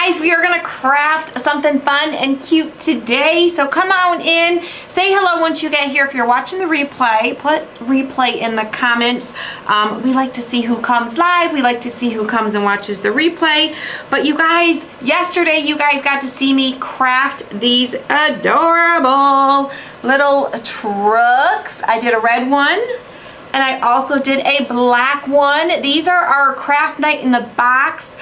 guys, we are gonna craft something fun and cute today. So come on in, say hello once you get here. If you're watching the replay, put replay in the comments. We like to see who comes live. We like to see who comes and watches the replay. But you guys, yesterday you guys got to see me craft these adorable little trucks. I did a red one. And I also did a black one. These are our Craft Night in the Box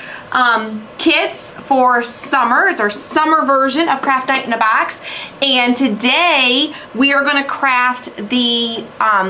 kits for summer. It's our summer version of Craft Night in a Box. And today we are gonna craft the,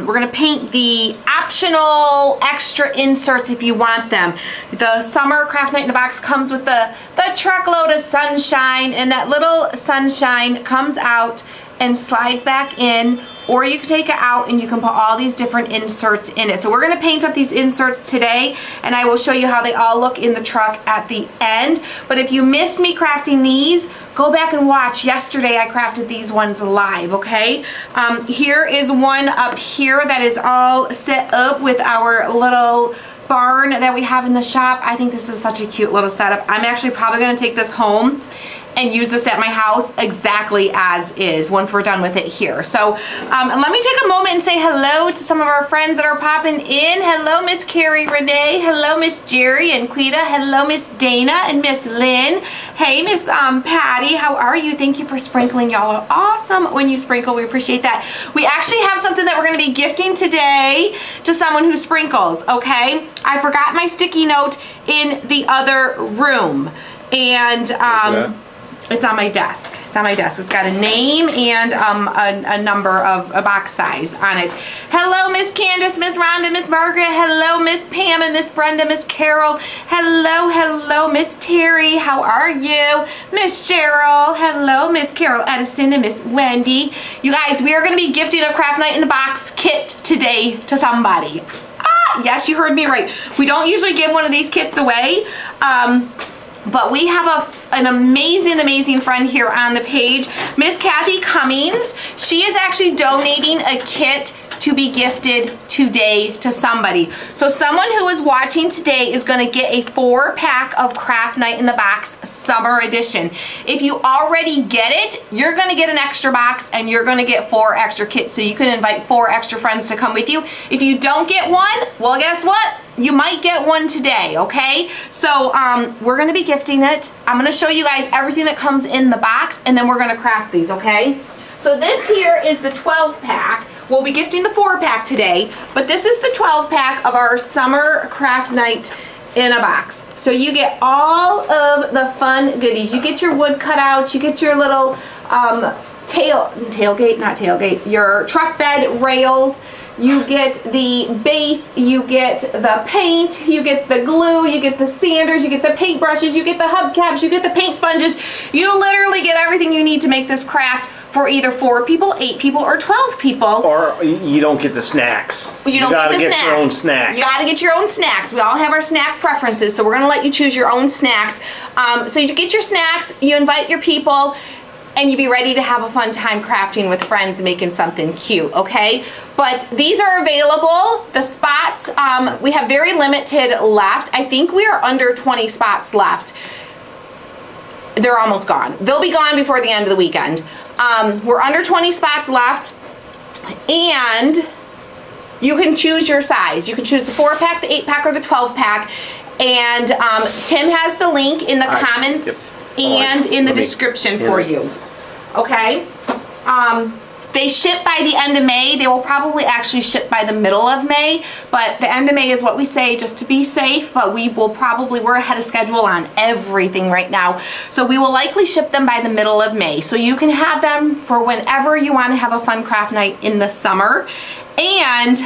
we're gonna paint the optional extra inserts if you want them. The summer Craft Night in a Box comes with the truckload of sunshine, and that little sunshine comes out and slides back in, or you can take it out and you can put all these different inserts in it. So we're gonna paint up these inserts today, and I will show you how they all look in the truck at the end. But if you missed me crafting these, go back and watch. Yesterday I crafted these ones live, okay? Here is one up here that is all set up with our little barn that we have in the shop. I think this is such a cute little setup. I'm actually probably gonna take this home and use this at my house exactly as is once we're done with it here. So let me take a moment and say hello to some of our friends that are popping in. Hello, Miss Carrie Renee. Hello, Miss Jerry and Quita. Hello, Miss Dana and Miss Lynn. Hey, Miss Patty, how are you? Thank you for sprinkling. Y'all are awesome when you sprinkle. We appreciate that. We actually have something that we're gonna be gifting today to someone who sprinkles, okay? I forgot my sticky note in the other room, and it's on my desk. It's on my desk. It's got a name and a number of a box size on it. Hello, Miss Candace, Miss Rhonda, Miss Margaret. Hello, Miss Pam and Miss Brenda, Miss Carol. Hello, Miss Terry. How are you? Miss Cheryl. Hello, Miss Carol Edison and Miss Wendy. You guys, we are going to be gifting a Craft Night in the Box kit today to somebody. Yes, you heard me right. We don't usually give one of these kits away. But we have an amazing friend here on the page, Miss Kathy Cummings. She is actually donating a kit to be gifted today to somebody. So someone who is watching today is gonna get a 4-pack of Craft Night in the Box Summer Edition. If you already get it, you're gonna get an extra box and you're gonna get 4 extra kits. So you can invite 4 extra friends to come with you. If you don't get one, well, guess what? You might get one today, okay? So we're gonna be gifting it. I'm gonna show you guys everything that comes in the box, and then we're gonna craft these, okay? So this here is the 12-pack. We'll be gifting the 4-pack today, but this is the 12-pack of our Summer Craft Night in a Box. So you get all of the fun goodies. You get your wood cutouts, you get your little your truck bed rails, you get the base, you get the paint, you get the glue, you get the sanders, you get the paint brushes, you get the hubcaps, you get the paint sponges. You literally get everything you need to make this craft for either 4 people, 8 people, or 12 people. Or you don't get the snacks. You gotta get your own snacks. You gotta get your own snacks. We all have our snack preferences, so we're gonna let you choose your own snacks. So you get your snacks, you invite your people, and you be ready to have a fun time crafting with friends, making something cute, okay? But these are available. The spots, we have very limited left. I think we are under 20 spots left. They're almost gone. They'll be gone before the end of the weekend. We're under 20 spots left, and you can choose your size. You can choose the 4-pack, the 8-pack, or the 12-pack. And Tim has the link in the comments and in the description for you. Okay? They ship by the end of May. They will probably actually ship by the middle of May, but the end of May is what we say just to be safe, but we're ahead of schedule on everything right now. So we will likely ship them by the middle of May. So you can have them for whenever you want to have a fun craft night in the summer. And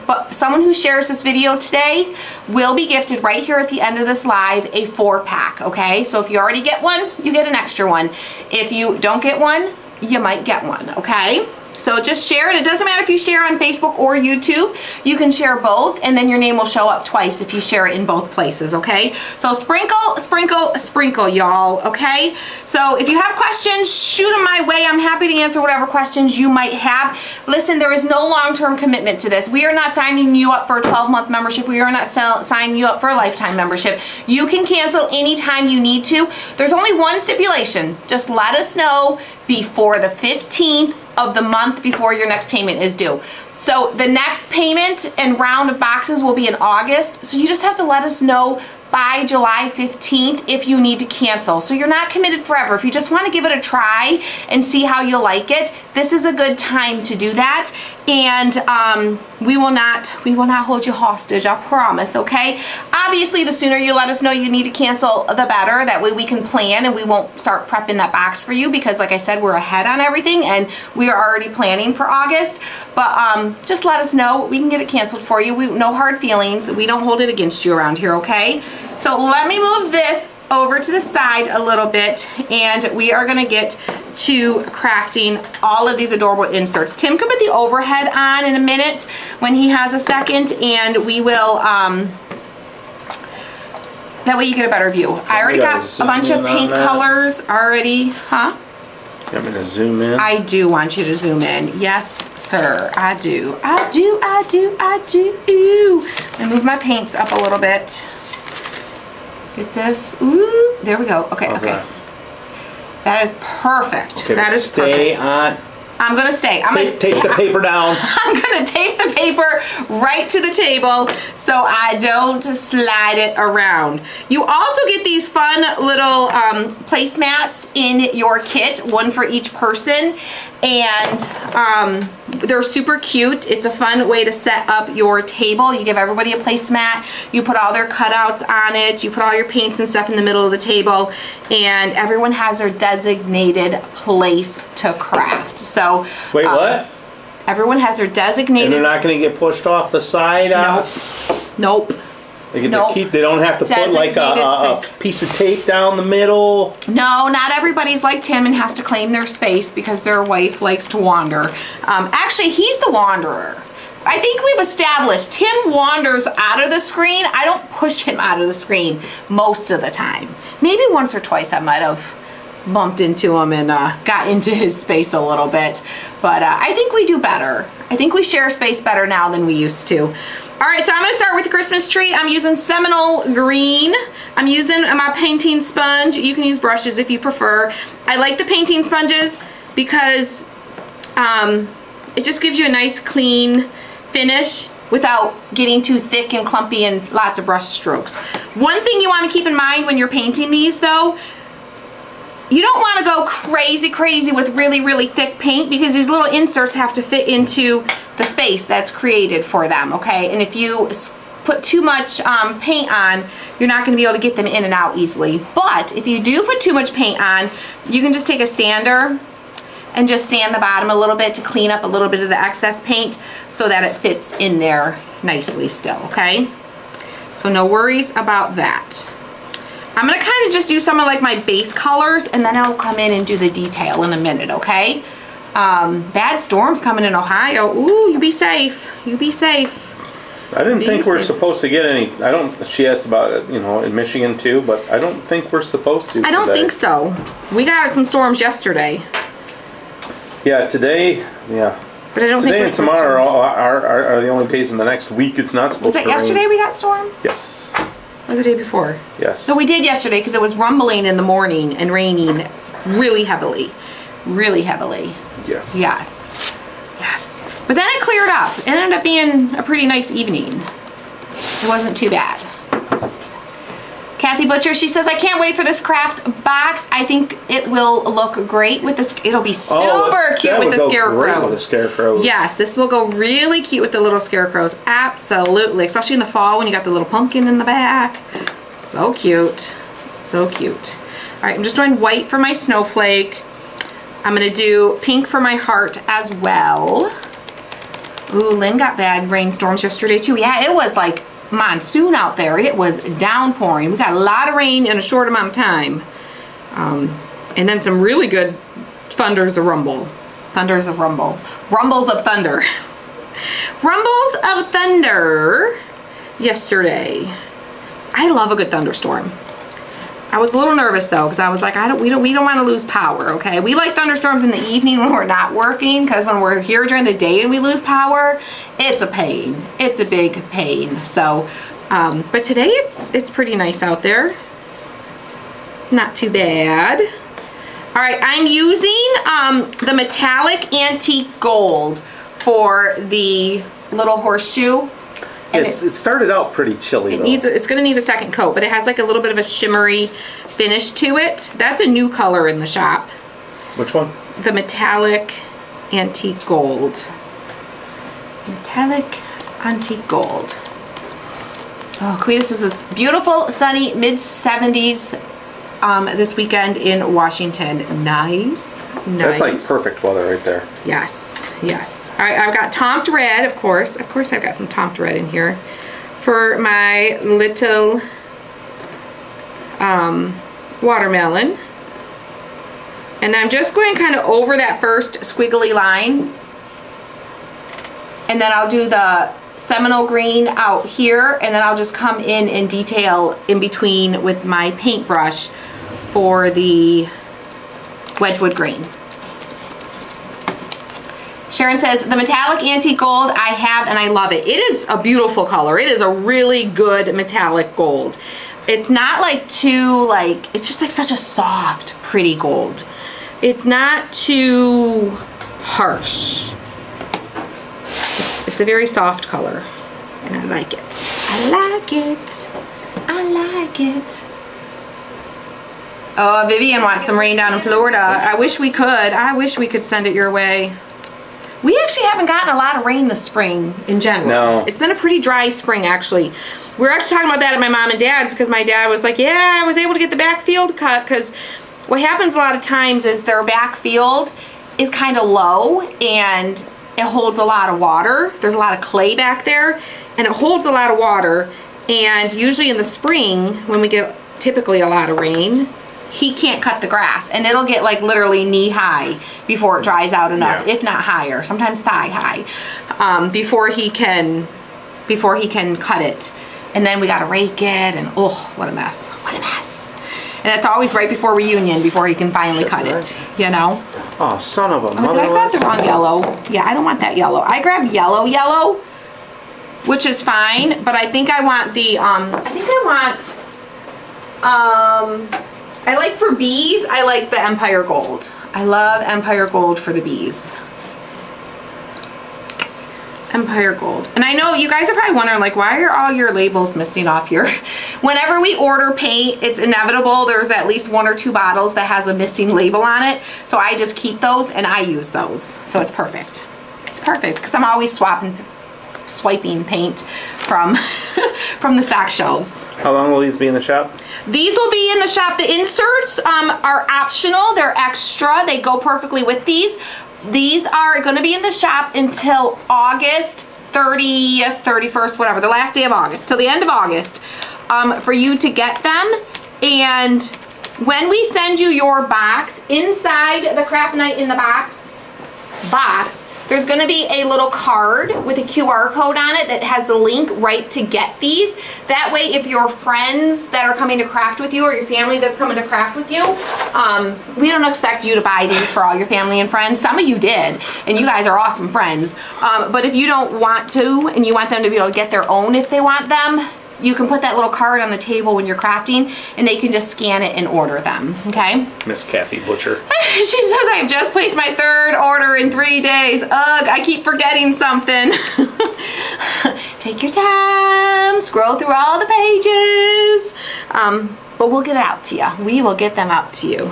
but someone who shares this video today will be gifted right here at the end of this live a 4-pack, okay? So if you already get one, you get an extra one. If you don't get one, you might get one, okay? So just share it. It doesn't matter if you share on Facebook or YouTube. You can share both, and then your name will show up twice if you share it in both places, okay? So sprinkle, sprinkle, sprinkle, y'all, okay? So if you have questions, shoot them my way. I'm happy to answer whatever questions you might have. Listen, there is no long-term commitment to this. We are not signing you up for a 12-month membership. We are not signing you up for a lifetime membership. You can cancel anytime you need to. There's only one stipulation. Just let us know before the 15th of the month before your next payment is due. So the next payment and round of boxes will be in August. So you just have to let us know by July 15th if you need to cancel. So you're not committed forever. If you just want to give it a try and see how you like it, this is a good time to do that. And we will not hold you hostage, I promise, okay? Obviously, the sooner you let us know you need to cancel, the better. That way we can plan and we won't start prepping that box for you because, like I said, we're ahead on everything and we are already planning for August. But just let us know. We can get it canceled for you. No hard feelings. We don't hold it against you around here, okay? So let me move this over to the side a little bit and we are gonna get to crafting all of these adorable inserts. Tim can put the overhead on in a minute when he has a second, and we will that way you get a better view. I already got a bunch of paint colors already, huh? You want me to zoom in? I do want you to zoom in. Yes, sir, I do. I do. I move my paints up a little bit. Get this. Ooh, there we go. Okay, okay. That is perfect. Okay, that is stay perfect. on. I'm gonna stay. I'm gonna take the paper down. I'm gonna tape the paper right to the table so I don't slide it around. You also get these fun little placemats in your kit, one for each person, and they're super cute. It's a fun way to set up your table. You give everybody a placemat, you put all their cutouts on it, you put all your paints and stuff in the middle of the table, and everyone has their designated place to craft. So wait, what? Everyone has their designated. And they're not going to get pushed off the side? Nope. They get to keep. They don't have to put like a piece of tape down the middle. No, not everybody's like Tim and has to claim their space because their wife likes to wander. Actually, he's the wanderer. I think we've established Tim wanders out of the screen. I don't push him out of the screen most of the time. Maybe once or twice I might have bumped into him and got into his space a little bit. But I think we do better. I think we share space better now than we used to. All right, so I'm gonna start with the Christmas tree. I'm using Seminole Green. I'm using my painting sponge. You can use brushes if you prefer. I like the painting sponges because it just gives you a nice clean finish without getting too thick and clumpy and lots of brush strokes. One thing you wanna keep in mind when you're painting these though, you don't want to go crazy with really thick paint because these little inserts have to fit into the space that's created for them, okay? And if you put too much paint on, you're not going to be able to get them in and out easily. But if you do put too much paint on, you can just take a sander and just sand the bottom a little bit to clean up a little bit of the excess paint so that it fits in there nicely still, okay? So no worries about that. I'm gonna kind of just do some of like my base colors and then I'll come in and do the detail in a minute, okay? Bad storms coming in Ohio. Ooh, you be safe. You be safe. I didn't think we're supposed to get any. She asked about it, you know, in Michigan too, but I don't think we're supposed to. I don't think so. We got some storms yesterday. Yeah, today, yeah. But I don't think today and tomorrow are the only days in the next week it's not supposed to rain. Was that yesterday we got storms? Yes. Or the day before? Yes. So we did yesterday because it was rumbling in the morning and raining really heavily. Really heavily. Yes. Yes. Yes. But then it cleared up. It ended up being a pretty nice evening. It wasn't too bad. Kathy Butcher, she says, I can't wait for this craft box. I think it will look great with this. It'll be super cute with the scarecrows. Great with the scarecrows. Yes, this will go really cute with the little scarecrows. Absolutely. Especially in the fall when you got the little pumpkin in the back. So cute. So cute. All right, I'm just doing white for my snowflake. I'm going to do pink for my heart as well. Ooh, Lynn got bad rainstorms yesterday too. Yeah, it was like monsoon out there. It was downpouring. We got a lot of rain in a short amount of time. And then some really good thunders or rumble. Thunders of Rumble. Rumbles of Thunder. Rumbles of Thunder yesterday. I love a good thunderstorm. I was a little nervous though, because I was like, we don't want to lose power, okay? We like thunderstorms in the evening when we're not working, because when we're here during the day and we lose power, it's a pain. It's a big pain. So, but today it's pretty nice out there. Not too bad. All right, I'm using the metallic antique gold for the little horseshoe. And it started out pretty chilly though. It's gonna need a second coat, but it has like a little bit of a shimmery finish to it. That's a new color in the shop. Which one? The metallic antique gold. Metallic antique gold. Oh, Cletus is this beautiful, sunny, mid-70s this weekend in Washington. Nice, nice. That's like perfect weather right there. Yes, yes. All right, I've got Tomped Red, of course. Of course I've got some Tomped Red in here for my little watermelon. And I'm just going kind of over that first squiggly line. And then I'll do the Seminole green out here, and then I'll just come in detail in between with my paintbrush for the Wedgwood green. Sharon says, the metallic antique gold I have and I love it. It is a beautiful color. It is a really good metallic gold. It's not like too it's just like such a soft, pretty gold. It's not too harsh. It's a very soft color and I like it. I like it. I like it. Oh, Vivian wants some rain down in Florida. I wish we could. I wish we could send it your way. We actually haven't gotten a lot of rain this spring in general. No. It's been a pretty dry spring, actually. We were actually talking about that at my mom and dad's because my dad was like, yeah, I was able to get the backfield cut, because what happens a lot of times is their backfield is kind of low and it holds a lot of water. There's a lot of clay back there and it holds a lot of water. And usually in the spring, when we get typically a lot of rain, he can't cut the grass and it'll get like literally knee high before it dries out enough, if not higher, sometimes thigh high, before he can cut it. And then we gotta rake it and oh, what a mess, what a mess. And it's always right before reunion before he can finally cut it, you know? Oh, son of a mother. Did I grab the wrong yellow? Yeah, I don't want that yellow. I grabbed yellow, which is fine, but I think I want the, I like for bees, I like the Empire Gold. I love Empire Gold for the bees. Empire Gold. And I know you guys are probably wondering, like, why are all your labels missing off here? Whenever we order paint, it's inevitable there's at least 1 or 2 bottles that has a missing label on it. So I just keep those and I use those. So it's perfect. It's perfect because I'm always swiping paint from from the stock shelves. How long will these be in the shop? These will be in the shop. The inserts are optional. They're extra. They go perfectly with these. These are going to be in the shop until August 30th, 31st, whatever, the last day of August, till the end of August, for you to get them. And when we send you your box, inside the Craft Night in the Box, there's going to be a little card with a QR code on it that has the link right to get these. That way, if your friends that are coming to craft with you or your family that's coming to craft with you, we don't expect you to buy these for all your family and friends. Some of you did, and you guys are awesome friends. But if you don't want to and you want them to be able to get their own if they want them, you can put that little card on the table when you're crafting and they can just scan it and order them, okay? Miss Kathy Butcher. She says, I've just placed my 3rd order in 3 days. Ugh, I keep forgetting something. Take your time, scroll through all the pages. But we'll get it out to you. We will get them out to you.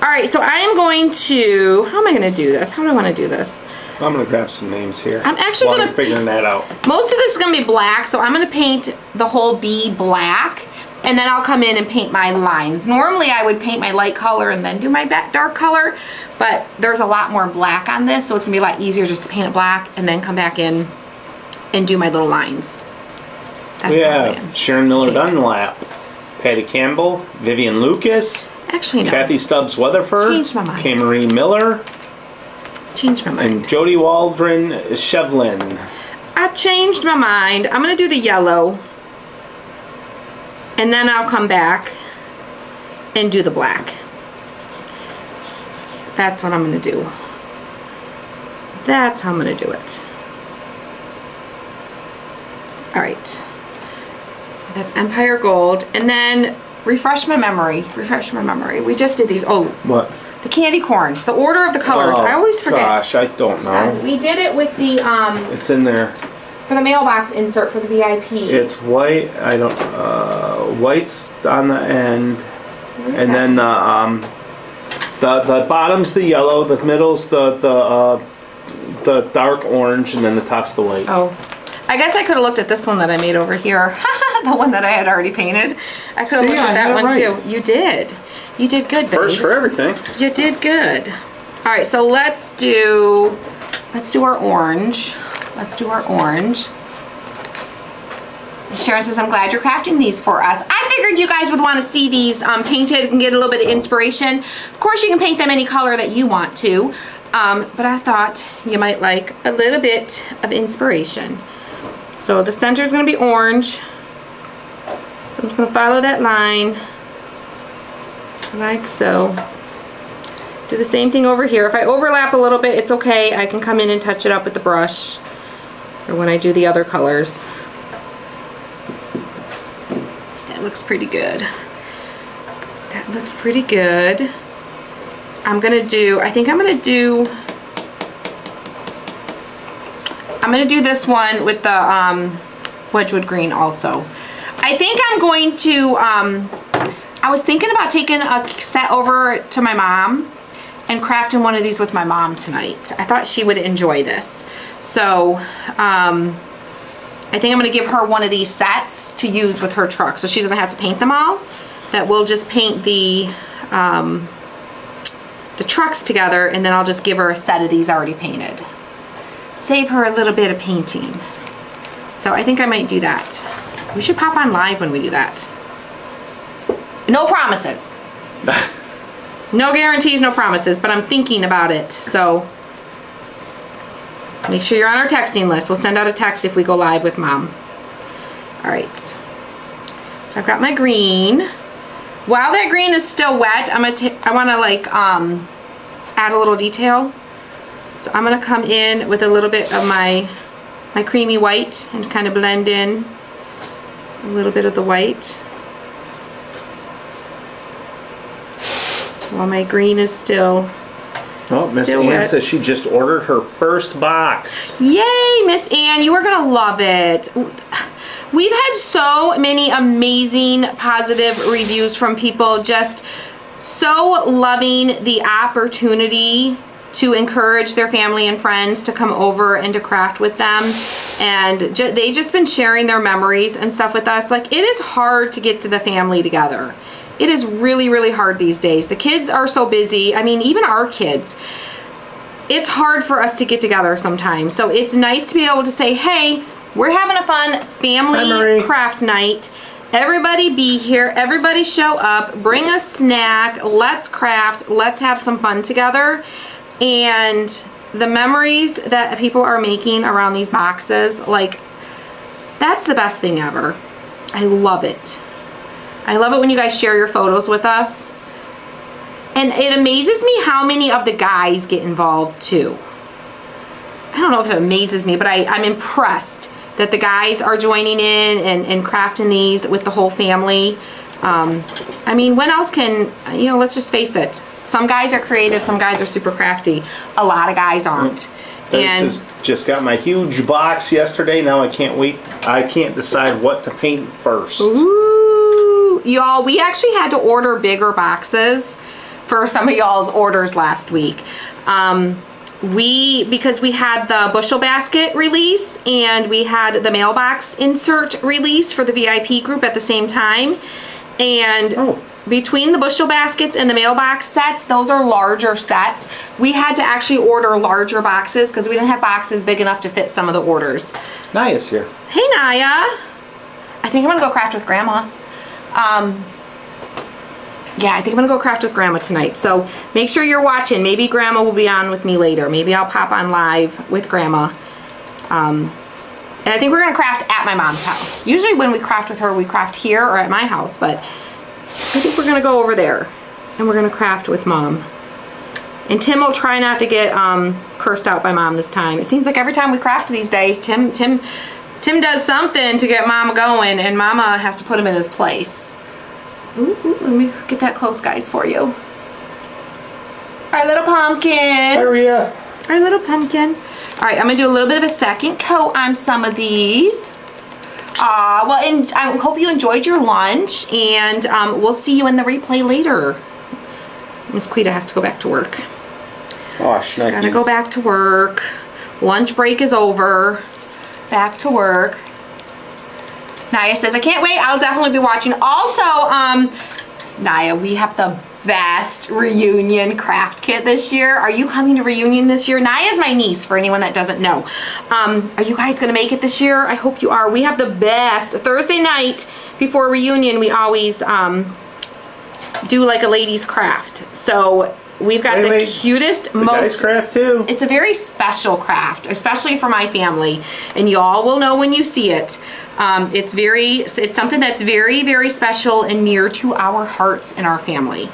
All right, so I am going to, how am I gonna do this? How do I wanna do this? I'm gonna grab some names here. I'm actually while gonna you're figuring that out. Most of this is gonna be black, so I'm gonna paint the whole bee black, and then I'll come in and paint my lines. Normally I would paint my light color and then do my dark color, but there's a lot more black on this, so it's gonna be a lot easier just to paint it black and then come back in and do my little lines. That's we have Sharon Miller Dunlap, Patty Campbell, Vivian Lucas, actually no. Kathy Stubbs Weatherford, Changed my mind. K. Marie Miller, Changed my mind. And Jody Waldron Shevlin. I changed my mind. I'm gonna do the yellow. And then I'll come back and do the black. That's what I'm gonna do. That's how I'm gonna do it. All right. That's Empire Gold. And then refresh my memory. Refresh my memory. We just did these. Oh, What? the candy corns. The order of the colors. I always forget. Gosh, I don't know. We did it with the It's in there. for the mailbox insert for the VIP. It's white. I don't. White's on the end, Where is and that? then the bottom's the yellow. The middle's the dark orange, and then the top's the white. Oh, I guess I could have looked at this one that I made over here. The one that I had already painted. I could have See, looked I at had that it one right. too. You did. You did good, babe. First for everything. You did good. All right, so let's do our orange. Let's do our orange. Sharon says, I'm glad you're crafting these for us. I figured you guys would want to see these painted and get a little bit of inspiration. Of course, you can paint them any color that you want to, but I thought you might like a little bit of inspiration. So the center is going to be orange. So I'm just going to follow that line like so. Do the same thing over here. If I overlap a little bit, it's okay. I can come in and touch it up with the brush or when I do the other colors. That looks pretty good. That looks pretty good. I'm gonna do this one with the Wedgwood green also. I think I'm going to, I was thinking about taking a set over to my mom and crafting one of these with my mom tonight. I thought she would enjoy this. So, I think I'm gonna give her one of these sets to use with her truck so she doesn't have to paint them all. That we'll just paint the trucks together and then I'll just give her a set of these already painted. Save her a little bit of painting. So I think I might do that. We should pop on live when we do that. No promises. No guarantees, no promises, but I'm thinking about it. So make sure you're on our texting list. We'll send out a text if we go live with Mom. All right. So I've got my green. While that green is still wet, I want to like add a little detail. So I'm going to come in with a little bit of my creamy white and kind of blend in a little bit of the white. While my green is still Oh, Miss still Ann wet. says she just ordered her first box. Yay, Miss Ann, you are gonna love it. We've had so many amazing positive reviews from people just so loving the opportunity to encourage their family and friends to come over and to craft with them. And they just been sharing their memories and stuff with us. Like, it is hard to get to the family together. It is really, really hard these days. The kids are so busy. I mean, even our kids. It's hard for us to get together sometimes. So it's nice to be able to say, hey, we're having a fun family craft night. Everybody be here. Everybody show up. Bring a snack. Let's craft. Let's have some fun together. And the memories that people are making around these boxes, like, that's the best thing ever. I love it. I love it when you guys share your photos with us. And it amazes me how many of the guys get involved too. I don't know if it amazes me, but I'm impressed that the guys are joining in and crafting these with the whole family. I mean, when else can, you know, let's just face it. Some guys are creative, some guys are super crafty. A lot of guys aren't. And just got my huge box yesterday. Now I can't wait. I can't decide what to paint first. ooh, y'all, we actually had to order bigger boxes for some of y'all's orders last week. Because we had the bushel basket release and we had the mailbox insert release for the VIP group at the same time. And between the bushel baskets and the mailbox sets, those are larger sets. We had to actually order larger boxes because we didn't have boxes big enough to fit some of the orders. Naya's here. Hey, Naya. I think I'm gonna go craft with Grandma. yeah, I think I'm gonna go craft with Grandma tonight. So make sure you're watching. Maybe Grandma will be on with me later. Maybe I'll pop on live with Grandma. And I think we're gonna craft at my mom's house. Usually when we craft with her, we craft here or at my house, but I think we're gonna go over there and we're gonna craft with Mom. And Tim will try not to get cursed out by Mom this time. It seems like every time we craft these days, Tim does something to get Mama going, and Mama has to put him in his place. Ooh, let me get that close, guys, for you. Our little pumpkin. Maria. Our little pumpkin. All right, I'm gonna do a little bit of a second coat on some of these. Well, and I hope you enjoyed your lunch, and we'll see you in the replay later. Miss Quita has to go back to work. Oh, She's gotta go back to work. Lunch break is over. Back to work. Naya says, I can't wait. I'll definitely be watching. Also, Naya, we have the best reunion craft kit this year. Are you coming to reunion this year? Naya's my niece, for anyone that doesn't know. Are you guys gonna make it this year? I hope you are. We have the best. Thursday night before reunion, we always do like a ladies craft. So we've got the cutest, most craft too. It's a very special craft, especially for my family, and y'all will know when you see it. It's something that's very, very special and near to our hearts and our family.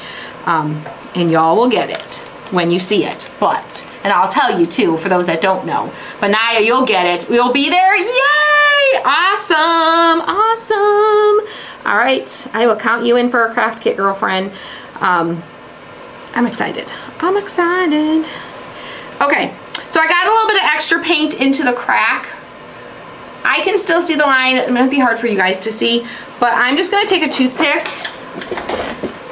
And y'all will get it when you see it. And I'll tell you too, for those that don't know. But Naya, you'll get it. We'll be there. Yay! Awesome! Awesome! All right, I will count you in for a craft kit, girlfriend. I'm excited. I'm excited. Okay, so I got a little bit of extra paint into the crack. I can still see the line. It might be hard for you guys to see, but I'm just gonna take a toothpick,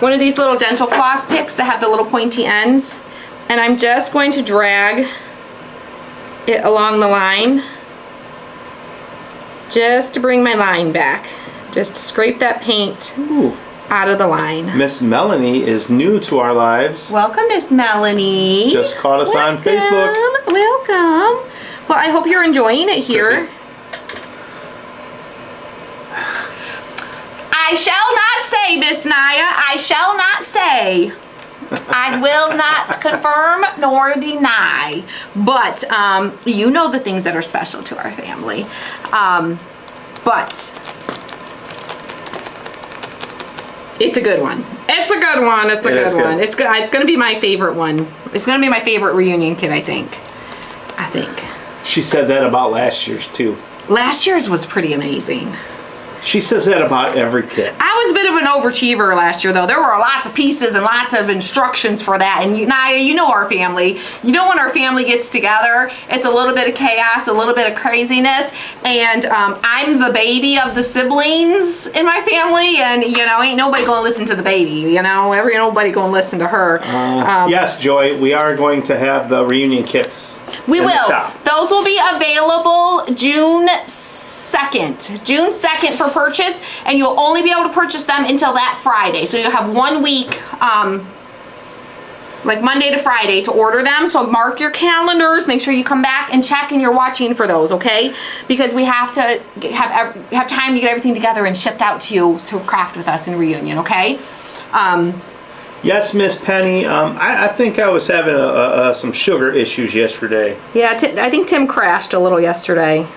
one of these little dental floss picks that have the little pointy ends, and I'm just going to drag it along the line just to bring my line back, just to scrape that paint out of the line. Miss Melanie is new to our lives. Welcome, Miss Melanie. Just caught us on Facebook. Welcome. Well, I hope you're enjoying it here. Chrissy. I shall not say, Miss Naya. I shall not say. I will not confirm nor deny. But you know the things that are special to our family. But it's a good one. It's a good one. It's a good one. It's good. It's gonna be my favorite one. It's gonna be my favorite reunion kit, I think. She said that about last year's too. Last year's was pretty amazing. She says that about every kit. I was a bit of an overachiever last year, though. There were lots of pieces and lots of instructions for that. And Naya, you know our family. You know when our family gets together, it's a little bit of chaos, a little bit of craziness. And I'm the baby of the siblings in my family. And, you know, ain't nobody going to listen to the baby, you know. Nobody going to listen to her. Yes, Joy, we are going to have the reunion kits. We will. Those will be available June 2nd for purchase, and you'll only be able to purchase them until that Friday. So you'll have 1 week, like Monday to Friday, to order them. So mark your calendars. Make sure you come back and check, and you're watching for those, okay? Because we have to have time to get everything together and shipped out to you to craft with us in reunion, okay? Yes, Miss Penny. I think I was having some sugar issues yesterday. Yeah, I think Tim crashed a little yesterday.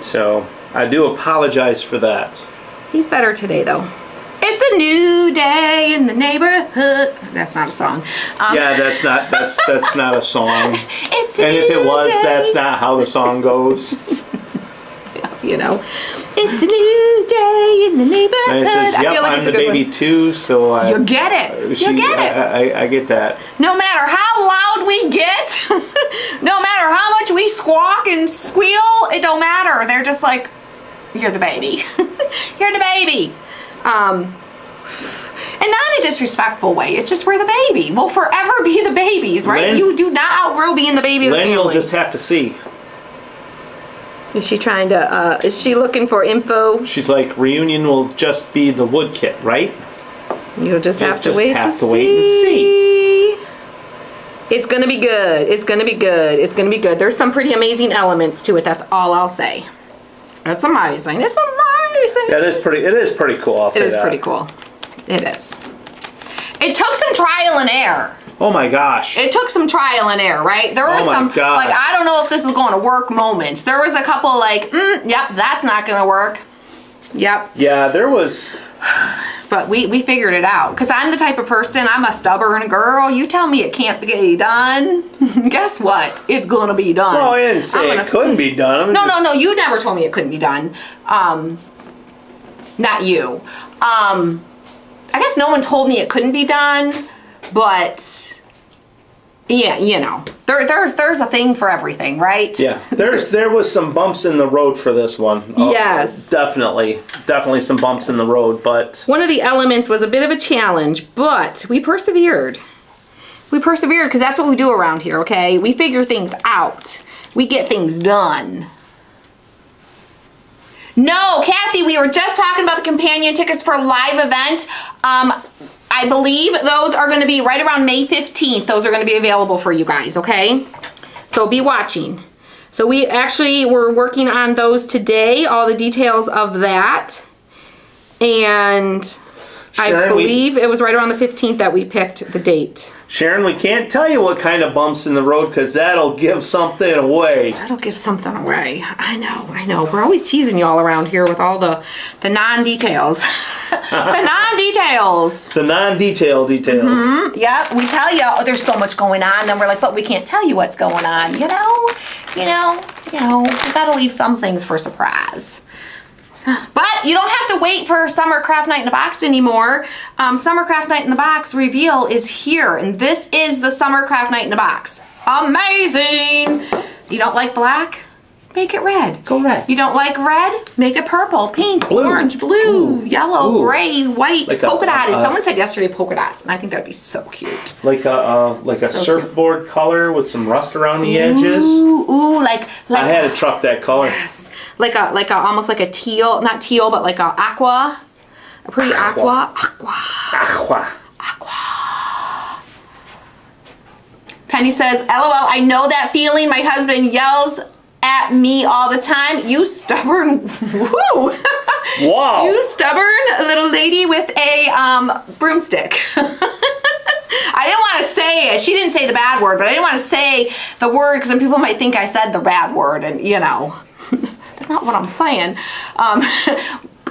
So I do apologize for that. He's better today, though. It's a new day in the neighborhood. That's not a song. Yeah, that's not a song. It's a and if it was, that's not how the song goes. You know, it's a new day in the neighborhood. And it says, yep, I'm the baby too, so you get it. You get it. I get that. No matter how loud we get, no matter how much we squawk and squeal, it don't matter. They're just like, you're the baby. You're the baby. And not in a disrespectful way. It's just we're the baby. We'll forever be the babies, right? You do not outgrow being the baby of the family. Lenny will just have to see. Is she trying to, is she looking for info? She's like, reunion will just be the wood kit, right? You'll just have to wait and see. It's gonna be good. It's gonna be good. It's gonna be good. There's some pretty amazing elements to it. That's all I'll say. It's amazing. It's amazing. Yeah, it is pretty cool, I'll say that. It is pretty cool. It is. It took some trial and error. Oh my gosh. It took some trial and error, right? There were some, gosh. like, I don't know if this is going to work moments. There was a couple like, yep, that's not going to work. Yep. Yeah, there was. But we figured it out. Because I'm the type of person, I'm a stubborn girl. You tell me it can't be done. Guess what? It's going to be done. Well, I didn't say it couldn't be done. No. You never told me it couldn't be done. Not you. I guess no one told me it couldn't be done. But yeah, you know, there's a thing for everything, right? Yeah, there was some bumps in the road for this one. Yes, definitely some bumps in the road, but one of the elements was a bit of a challenge, but we persevered. We persevered because that's what we do around here. Okay, we figure things out. We get things done. No, Kathy, we were just talking about the companion tickets for a live event. I believe those are going to be right around May 15th. Those are going to be available for you guys, okay? So be watching. So we actually were working on those today, all the details of that. And Sharon, I believe it was right around the 15th that we picked the date. Sharon, we can't tell you what kind of bumps in the road because that'll give something away. That'll give something away. I know. We're always teasing you all around here with all the non-details. The non-details. The non-detail details. Mm-hmm. Yeah, we tell you, oh, there's so much going on. Then we're like, but we can't tell you what's going on. You know, we gotta leave some things for surprise. But you don't have to wait for Summer Craft Night in a Box anymore. Summer Craft Night in the Box reveal is here, and this is the Summer Craft Night in a Box. Amazing! You don't like black? Make it red. Go red. You don't like red? Make it purple, pink, blue, orange, blue, yellow, gray, white, like polka dotted. Someone said yesterday polka dots, and I think that'd be so cute. Like a surfboard color with some rust around the edges. Ooh, like I had to truck that color. Yes. Like a almost like a teal, not teal, but like a aqua. A pretty aqua. Penny says, LOL, I know that feeling. My husband yells at me all the time. You stubborn, woo. Wow. You stubborn little lady with a broomstick. I didn't want to say it. She didn't say the bad word, but I didn't want to say the word because some people might think I said the bad word, and you know. That's not what I'm saying.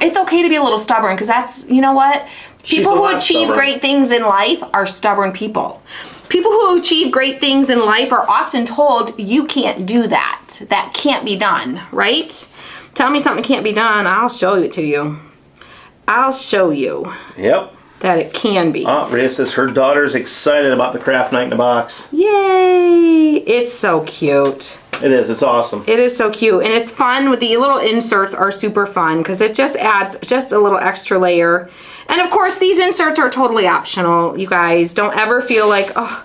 It's okay to be a little stubborn because that's, you know what? People who achieve great things in life are stubborn people. People who achieve great things in life are often told, you can't do that. That can't be done, right? Tell me something can't be done, I'll show it to you. I'll show you. Yep. That it can be. Oh, Rhea says her daughter's excited about the Craft Night in a Box. Yay! It's so cute. It is. It's awesome. It is so cute. And it's fun. With the little inserts are super fun because it just adds just a little extra layer. And of course, these inserts are totally optional, you guys. Don't ever feel like, oh,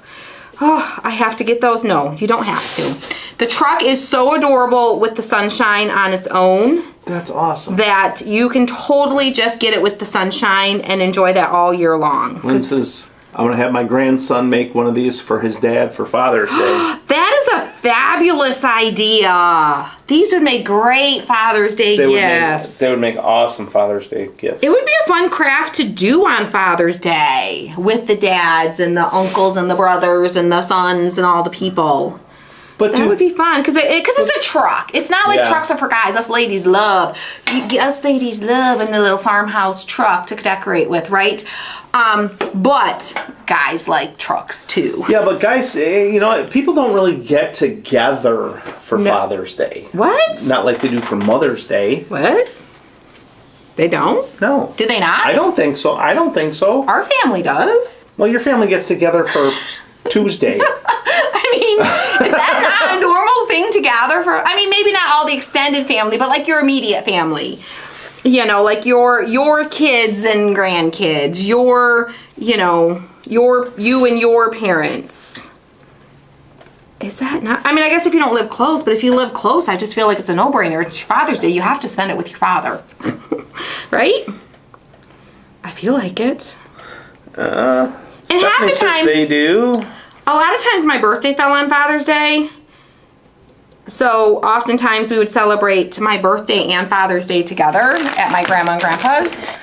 I have to get those. No, you don't have to. The truck is so adorable with the sunshine on its own. That's awesome. That you can totally just get it with the sunshine and enjoy that all year long. Lynn says, I'm going to have my grandson make one of these for his dad for Father's Day. That is a fabulous idea. These would make great Father's Day gifts. They would make awesome Father's Day gifts. It would be a fun craft to do on Father's Day with the dads and the uncles and the brothers and the sons and all the people. But that would be fun because it's a truck. It's not like trucks are for guys. Us ladies love in the little farmhouse truck to decorate with, right? But guys like trucks too. Yeah, but guys, you know, people don't really get together for Father's Day. What? Not like they do for Mother's Day. What? They don't? No. Do they not? I don't think so. Our family does. Well, your family gets together for Tuesday. I mean, is that not a normal thing to gather for? I mean, maybe not all the extended family, but like your immediate family. You know, like your kids and grandkids, you and your parents. Is that not? I mean, I guess if you don't live close, but if you live close, I just feel like it's a no-brainer. It's your Father's Day. You have to spend it with your father. Right? I feel like it. And half the time they do. A lot of times my birthday fell on Father's Day. So oftentimes we would celebrate my birthday and Father's Day together at my grandma and grandpa's.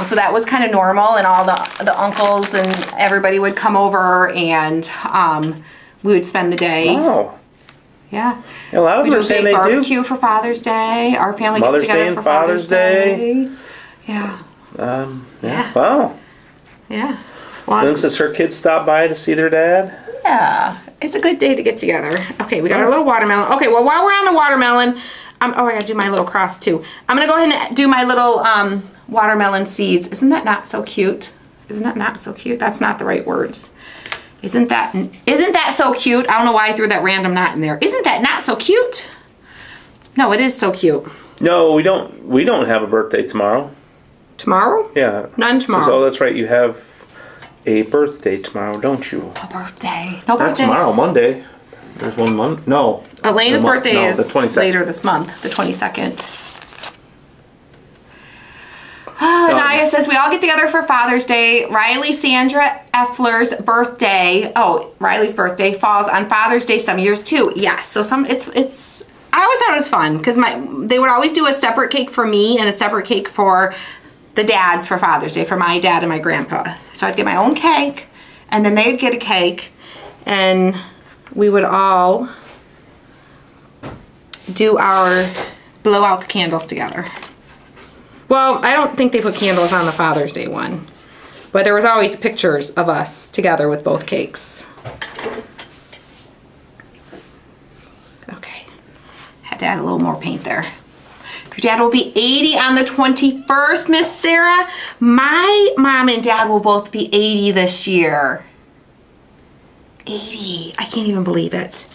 So that was kind of normal, and all the uncles and everybody would come over, and we would spend the day. Oh. Yeah. A lot of We them do are a saying big they do. barbecue for Father's Day. Our family Mother's gets together Day and for Father's Day. Yeah. Yeah. Wow. Yeah. Well, Then says her kids stop by to see their dad. yeah. It's a good day to get together. Okay, we got our little watermelon. Okay, well, while we're on the watermelon, I gotta do my little cross too. I'm gonna go ahead and do my little watermelon seeds. Isn't that not so cute? Isn't that not so cute? That's not the right words. Isn't that so cute? I don't know why I threw that random knot in there. Isn't that not so cute? No, it is so cute. No, we don't have a birthday tomorrow. Tomorrow? Yeah. None tomorrow. Oh, that's right. You have a birthday tomorrow, don't you? A birthday. No Not birthdays. tomorrow, Monday. There's one month. No. Elena's birthday is the 22nd. later this month, the 22nd. Naya says, we all get together for Father's Day. Riley Sandra Effler's birthday, Riley's birthday falls on Father's Day some years too. Yes, so it's I always thought it was fun because they would always do a separate cake for me and a separate cake for the dads for Father's Day, for my dad and my grandpa. So I'd get my own cake, and then they'd get a cake, and we would all do our blow out the candles together. Well, I don't think they put candles on the Father's Day one, but there was always pictures of us together with both cakes. Okay, had to add a little more paint there. Your dad will be 80 on the 21st, Miss Sarah. My mom and dad will both be 80 this year. 80, I can't even believe it.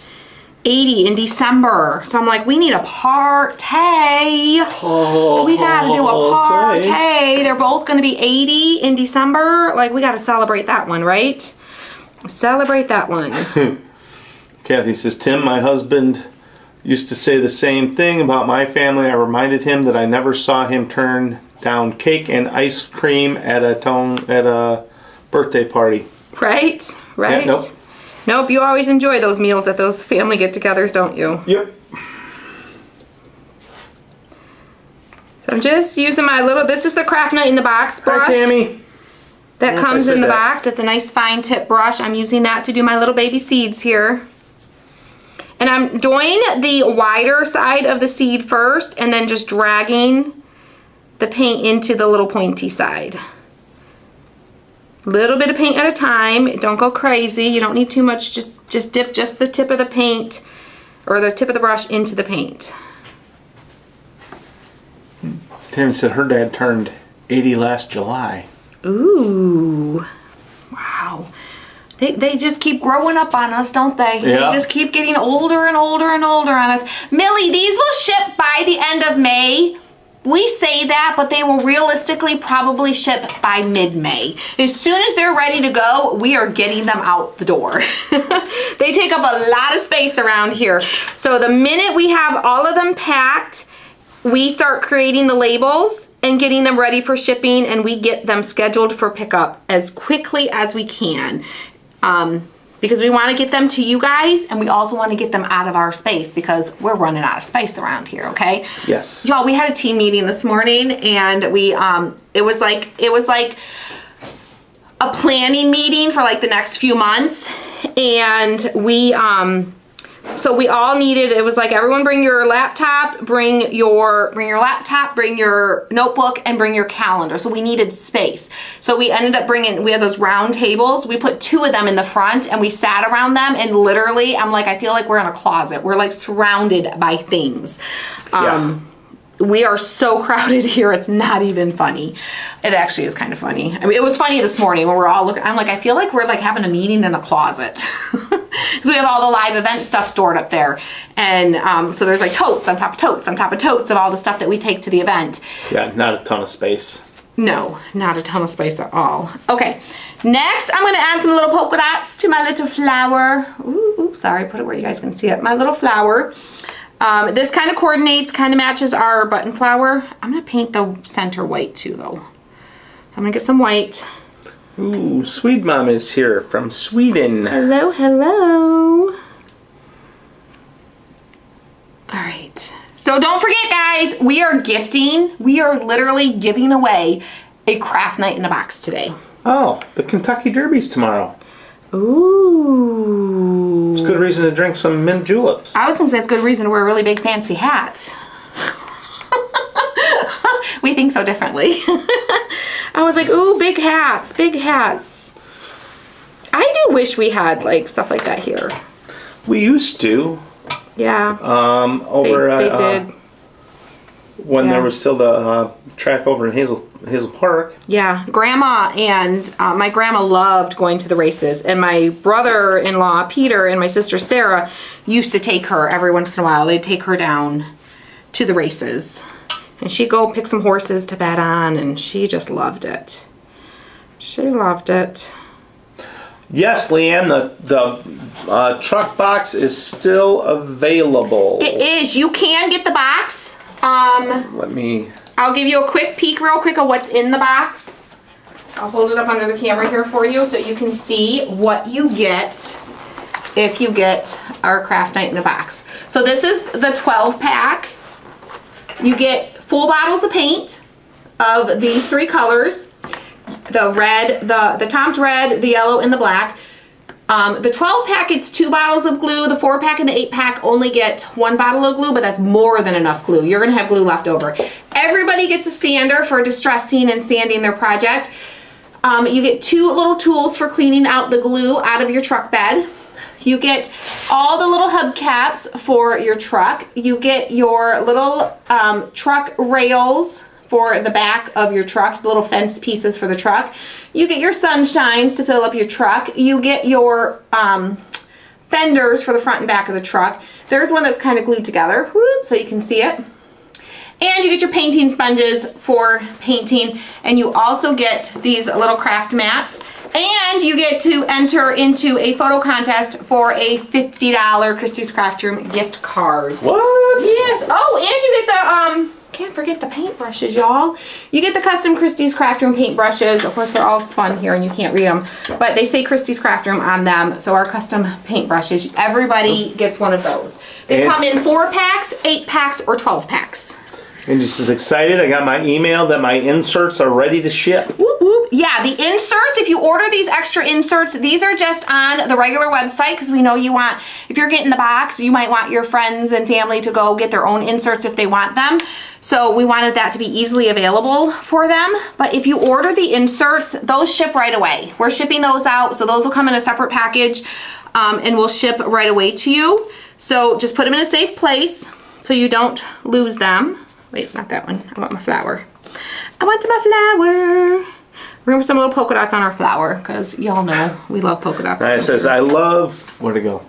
80 in December. So I'm like, we need a party. We gotta do a party. They're both gonna be 80 in December. Like, we gotta celebrate that one, right? Celebrate that one. Kathy says, Tim, my husband used to say the same thing about my family. I reminded him that I never saw him turn down cake and ice cream at a birthday party. Right? Yeah, nope. Nope, you always enjoy those meals at those family get-togethers, don't you? Yep. So I'm just using my little, this is the Craft Night in the Box brush. Hi, Tammy. That comes in the box. It's a nice fine tip brush. I'm using that to do my little baby seeds here. And I'm doing the wider side of the seed first and then just dragging the paint into the little pointy side. Little bit of paint at a time. Don't go crazy. You don't need too much. Just dip just the tip of the paint or the tip of the brush into the paint. Tammy said her dad turned 80 last July. Ooh. Wow. They just keep growing up on us, don't they? Yeah. They just keep getting older and older and older on us. Millie, these will ship by the end of May. We say that, but they will realistically probably ship by mid-May. As soon as they're ready to go, we are getting them out the door. They take up a lot of space around here. So the minute we have all of them packed, we start creating the labels and getting them ready for shipping, and we get them scheduled for pickup as quickly as we can. Because we want to get them to you guys, and we also want to get them out of our space because we're running out of space around here, okay? Yes. Y'all, we had a team meeting this morning, and we it was like a planning meeting for like the next few months, and we so we all needed, it was like, everyone bring your laptop, bring your laptop, bring your notebook, and bring your calendar. So we needed space. So we ended up we had those round tables. We put 2 of them in the front, and we sat around them, and literally, I'm like, I feel like we're in a closet. We're like surrounded by things. Yeah. We are so crowded here, it's not even funny. It actually is kind of funny. I mean, it was funny this morning when we're all looking, I'm like, I feel like we're like having a meeting in a closet. Because we have all the live event stuff stored up there. And so there's like totes on top of totes on top of totes of all the stuff that we take to the event. Yeah, not a ton of space. No, not a ton of space at all. Okay, next I'm gonna add some little polka dots to my little flower. Ooh, sorry, put it where you guys can see it. My little flower. This kind of coordinates, kind of matches our button flower. I'm gonna paint the center white too though. So I'm gonna get some white. Ooh, Sweet Mom is here from Sweden. Hello, hello. All right. So don't forget, guys, we are gifting. We are literally giving away a craft night in a box today. Oh, the Kentucky Derby's tomorrow. Ooh. It's a good reason to drink some mint juleps. I was going to say it's a good reason to wear a really big fancy hat. We think so differently. I was like, ooh, big hats, big hats. I do wish we had like stuff like that here. We used to. Yeah. Over they did. When there was still the track over in Hazel Park. Yeah, Grandma and my grandma loved going to the races, and my brother-in-law Peter and my sister Sarah used to take her every once in a while. They'd take her down to the races, and she'd go pick some horses to bet on, and she just loved it. She loved it. Yes, Leanne, the truck box is still available. It is. You can get the box. I'll give you a quick peek real quick of what's in the box. I'll hold it up under the camera here for you so you can see what you get if you get our craft night in a box. So this is the 12 pack. You get full bottles of paint of these 3 colors. The red, the topped red, the yellow, and the black. The 12 pack gets 2 bottles of glue. The 4 pack and the 8 pack only get 1 bottle of glue, but that's more than enough glue. You're gonna have glue left over. Everybody gets a sander for distressing and sanding their project. You get 2 little tools for cleaning out the glue out of your truck bed. You get all the little hubcaps for your truck. You get your little truck rails for the back of your truck, the little fence pieces for the truck. You get your sunshines to fill up your truck. You get your fenders for the front and back of the truck. There's one that's kind of glued together, whoop, so you can see it. And you get your painting sponges for painting. And you also get these little craft mats. And you get to enter into a photo contest for a $50 Christie's Craft Room gift card. What? Yes. Oh, and you get the can't forget the paintbrushes, y'all. You get the custom Christie's Craft Room paintbrushes. Of course, they're all spun here and you can't read them, but they say Christie's Craft Room on them. So our custom paintbrushes, everybody gets one of those. They come in 4 packs, 8 packs, or 12 packs. And just as excited, I got my email that my inserts are ready to ship. Whoop, whoop. Yeah, the inserts, if you order these extra inserts, these are just on the regular website because we know you want, if you're getting the box, you might want your friends and family to go get their own inserts if they want them. So we wanted that to be easily available for them. But if you order the inserts, those ship right away. We're shipping those out, so those will come in a separate package and we'll ship right away to you. So just put them in a safe place so you don't lose them. Wait, not that one. I want my flower. I want my flower. We're gonna put some little polka dots on our flower because y'all know we love polka dots. It says, I love, where'd it go?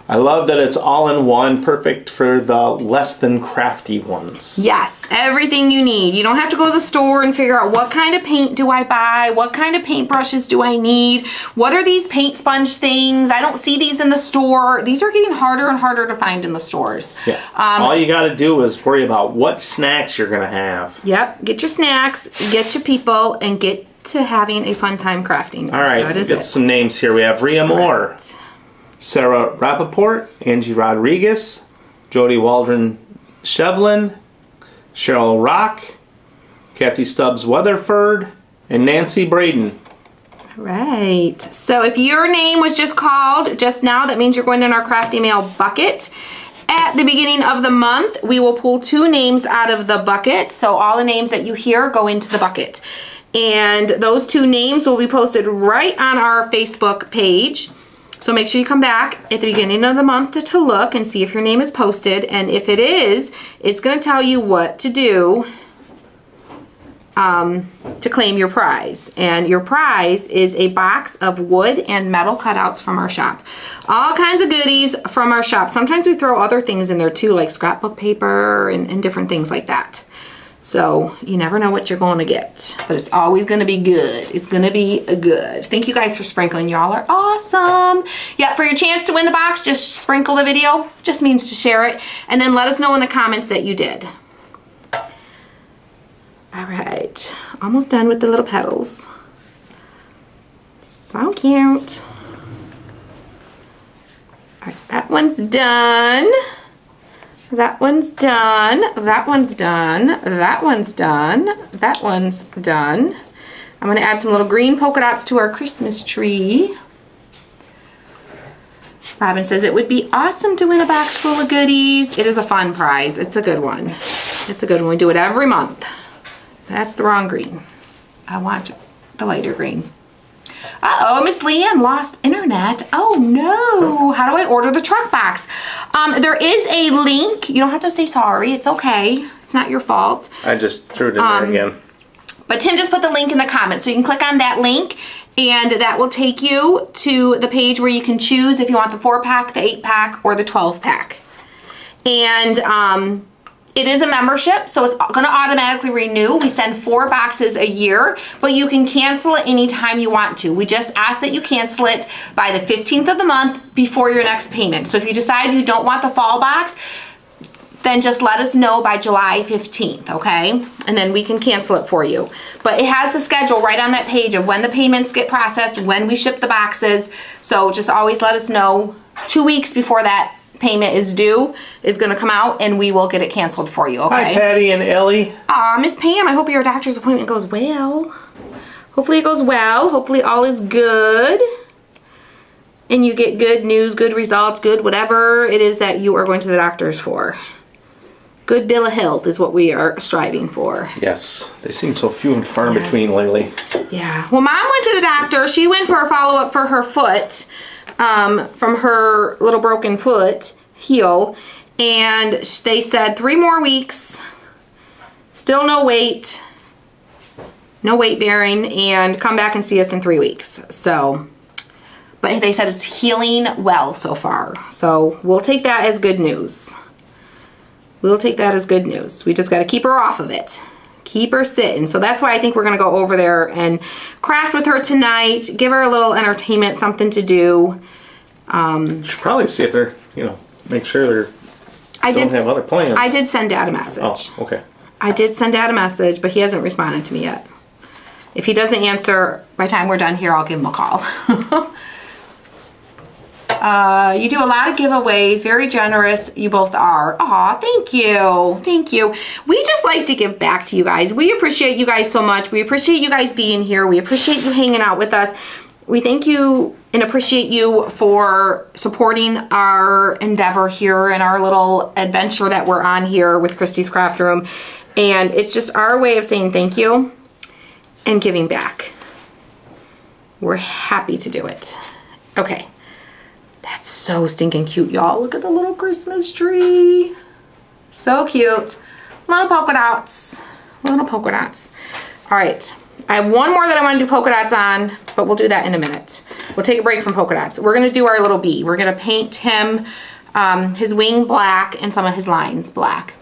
I love that it's all in one, perfect for the less than crafty ones. Yes, everything you need. You don't have to go to the store and figure out what kind of paint do I buy, what kind of paintbrushes do I need, what are these paint sponge things? I don't see these in the store. These are getting harder and harder to find in the stores. Yeah. All you got to do is worry about what snacks you're going to have. Yep, get your snacks, get your people, and get to having a fun time crafting. All right, that is get some names here. We have Rhea Moore. Right. Sarah Rappaport, Angie Rodriguez, Jody Waldron Shevlin, Cheryl Rock, Kathy Stubbs Weatherford, and Nancy Braden. Right. So if your name was just called just now, that means you're going in our craft email bucket. At the beginning of the month, we will pull 2 names out of the bucket. So all the names that you hear go into the bucket. And those 2 names will be posted right on our Facebook page. So make sure you come back at the beginning of the month to look and see if your name is posted. And if it is, it's going to tell you what to do to claim your prize. And your prize is a box of wood and metal cutouts from our shop. All kinds of goodies from our shop. Sometimes we throw other things in there too, like scrapbook paper and different things like that. So you never know what you're going to get, but it's always going to be good. It's going to be good. Thank you guys for sprinkling. Y'all are awesome. Yeah, for your chance to win the box, just sprinkle the video. Just means to share it. And then let us know in the comments that you did. All right, almost done with the little petals. So cute. All right, that one's done. That one's done. That one's done. That one's done. That one's done. I'm going to add some little green polka dots to our Christmas tree. Robin says it would be awesome to win a box full of goodies. It is a fun prize. It's a good one. It's a good one. We do it every month. That's the wrong green. I want the lighter green. Uh-oh, Miss Leanne lost internet. Oh no, how do I order the truck box? There is a link. You don't have to say sorry, it's okay. It's not your fault. I just threw it in there again. But Tim just put the link in the comments, so you can click on that link and that will take you to the page where you can choose if you want the 4-pack, the 8-pack, or the 12-pack. And it is a membership, so it's gonna automatically renew. We send 4 boxes a year, but you can cancel it anytime you want to. We just ask that you cancel it by the 15th of the month before your next payment. So if you decide you don't want the fall box, then just let us know by July 15th, okay? And then we can cancel it for you. But it has the schedule right on that page of when the payments get processed, when we ship the boxes. So just always let us know 2 weeks before that payment is due, is gonna come out, and we will get it canceled for you, okay? Hi, Patty and Ellie. Aw, Miss Pam, I hope your doctor's appointment goes well. Hopefully it goes well. Hopefully all is good. And you get good news, good results, good whatever it is that you are going to the doctors for. Good bill of health is what we are striving for. Yes, they seem so few and far in between lately. Yeah. Well, Mom went to the doctor. She went for a follow-up for her foot. From her little broken foot heel, and they said 3 more weeks, still no weight bearing, and come back and see us in 3 weeks. So, but they said it's healing well so far, so we'll take that as good news. We'll take that as good news. We just got to keep her off of it. Keep her sitting. So that's why I think we're going to go over there and craft with her tonight. Give her a little entertainment, something to do. Should probably see if they're, make sure they don't have other plans. I did send Dad a message. Oh, okay. I did send Dad a message, but he hasn't responded to me yet. If he doesn't answer by the time we're done here, I'll give him a call. You do a lot of giveaways, very generous, you both are. Aw, thank you, thank you. We just like to give back to you guys. We appreciate you guys so much. We appreciate you guys being here. We appreciate you hanging out with us. We thank you and appreciate you for supporting our endeavor here and our little adventure that we're on here with Christy's Craft Room. And it's just our way of saying thank you and giving back. We're happy to do it. Okay. That's so stinking cute, y'all. Look at the little Christmas tree. So cute. Little polka dots. Little polka dots. All right. I have one more that I want to do polka dots on, but we'll do that in a minute. We'll take a break from polka dots. We're going to do our little bee. We're going to paint him, his wing black and some of his lines black.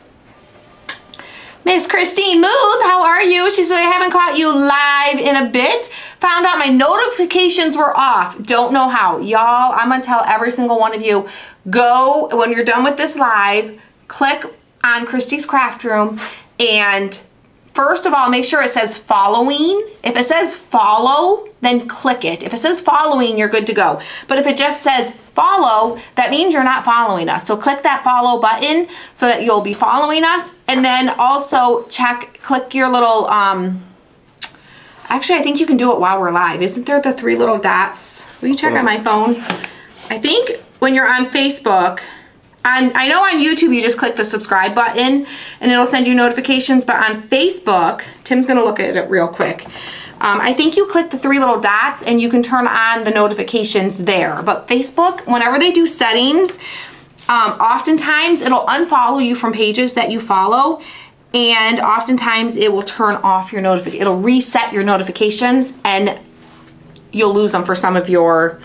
Miss Christine Muth, how are you? She said, I haven't caught you live in a bit. Found out my notifications were off. Don't know how. Y'all, I'm going to tell every single one of you, go, when you're done with this live, click on Christy's Craft Room, and first of all, make sure it says following. If it says follow, then click it. If it says following, you're good to go. But if it just says follow, that means you're not following us. So click that follow button so that you'll be following us. And then also click your little, actually I think you can do it while we're live. Isn't there the 3 little dots? Will you check on my phone? I think when you're on Facebook, I know on YouTube you just click the subscribe button and it'll send you notifications, but on Facebook, Tim's gonna look at it real quick. I think you click the 3 little dots and you can turn on the notifications there. But Facebook, whenever they do settings, oftentimes it'll unfollow you from pages that you follow, and oftentimes it will turn off your notification. It'll reset your notifications and you'll lose them for some of your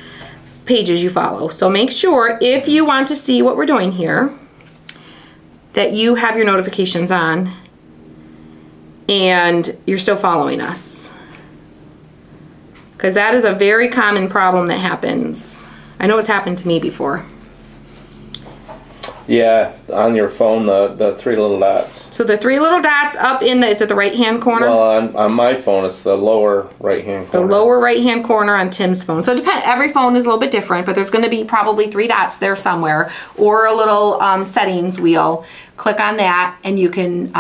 pages you follow. So make sure, if you want to see what we're doing here, that you have your notifications on and you're still following us, because that is a very common problem that happens. I know it's happened to me before. Yeah, on your phone, the three little dots. So the three little dots up in the, is it the right-hand corner? Well, on my phone, it's the lower right-hand corner. The lower right-hand corner on Tim's phone. So every phone is a little bit different, but there's going to be probably three dots there somewhere, or a little settings wheel. Click on that, and you can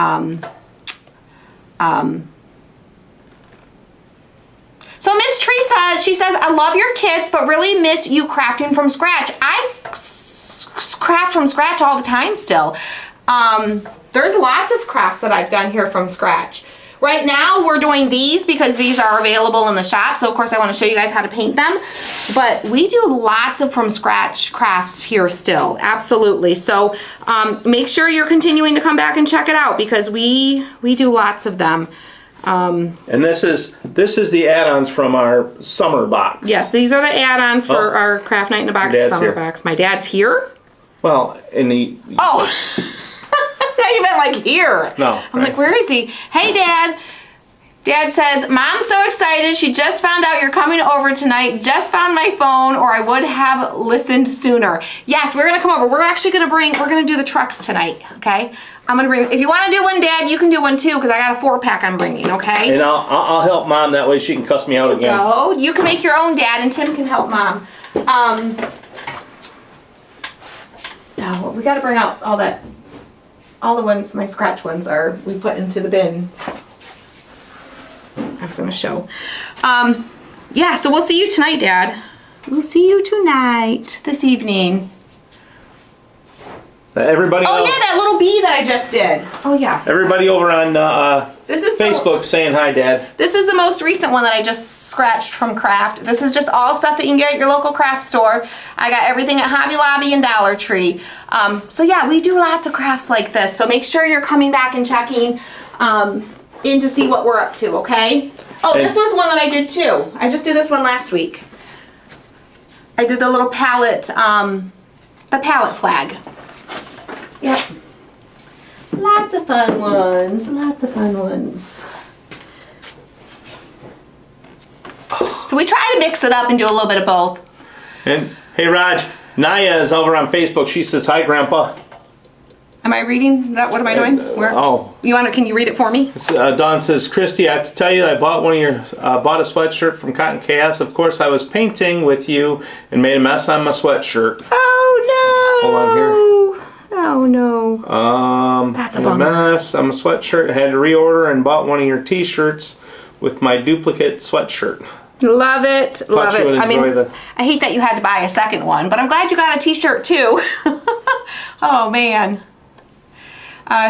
So Miss Teresa, she says, I love your kits, but really miss you crafting from scratch. I craft from scratch all the time still. There's lots of crafts that I've done here from scratch. Right now we're doing these because these are available in the shop. So of course I want to show you guys how to paint them. But we do lots of from scratch crafts here still. Absolutely. So make sure you're continuing to come back and check it out because we do lots of them. And this is the add-ons from our summer box. Yes, these are the add-ons for our Craft Night in a Box summer box. My dad's here? Well, in the... Oh! You meant like here. No. I'm like, where is he? Hey, Dad. Dad says, Mom's so excited. She just found out you're coming over tonight. Just found my phone, or I would have listened sooner. Yes, we're going to come over. We're actually going to do the trucks tonight, okay? I'm going to bring, if you want to do one, Dad, you can do one too, because I got a 4-pack I'm bringing, okay? And I'll help Mom, that way she can cuss me out again. No, you can make your own, Dad, and Tim can help Mom. No, we got to bring out all the ones, my scratch ones we put into the bin. I was going to show. Yeah, so we'll see you tonight, Dad. We'll see you tonight, this evening. Everybody. Oh yeah, that little bee that I just did. Oh yeah. Everybody over on this is Facebook saying hi, Dad. This is the most recent one that I just scratched from Craft. This is just all stuff that you can get at your local craft store. I got everything at Hobby Lobby and Dollar Tree. So yeah, we do lots of crafts like this. So make sure you're coming back and checking in to see what we're up to, okay? Oh, this was one that I did too. I just did this one last week. I did the little palette, the palette flag. Yep. Lots of fun ones. Lots of fun ones. So we try to mix it up and do a little bit of both. And hey, Raj, Naya is over on Facebook. She says hi, Grandpa. Am I reading that? What am I doing? Where? Oh. Can you read it for me? Dawn says, Christy, I have to tell you, I bought bought a sweatshirt from Cotton Chaos. Of course, I was painting with you and made a mess on my sweatshirt. Oh no! Hold on here. Oh no. That's a bummer. Mess on my sweatshirt. I had to reorder and bought one of your t-shirts with my duplicate sweatshirt. Love it. Love it. I mean, I hate that you had to buy a second one, but I'm glad you got a t-shirt too. Oh man.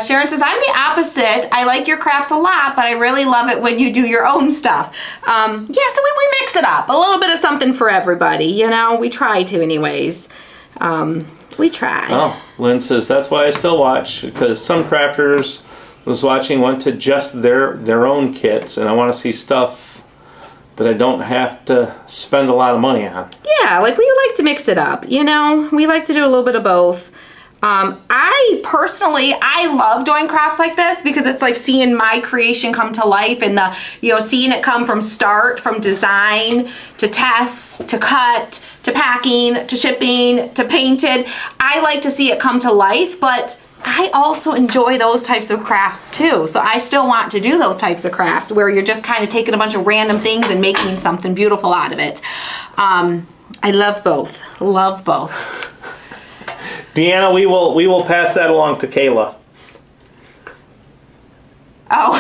Sharon says, I'm the opposite. I like your crafts a lot, but I really love it when you do your own stuff. Yeah, so we mix it up. A little bit of something for everybody, you know? We try to anyways. We try. Oh, Lynn says, that's why I still watch, because some crafters was watching went to just their own kits, and I want to see stuff that I don't have to spend a lot of money on. Yeah, like we like to mix it up, you know? We like to do a little bit of both. I personally love doing crafts like this because it's like seeing my creation come to life and seeing it come from start, from design to test to cut to packing to shipping to painted. I like to see it come to life, but I also enjoy those types of crafts too. So I still want to do those types of crafts where you're just kind of taking a bunch of random things and making something beautiful out of it. I love both. Love both. Deanna, we will pass that along to Kayla. Oh,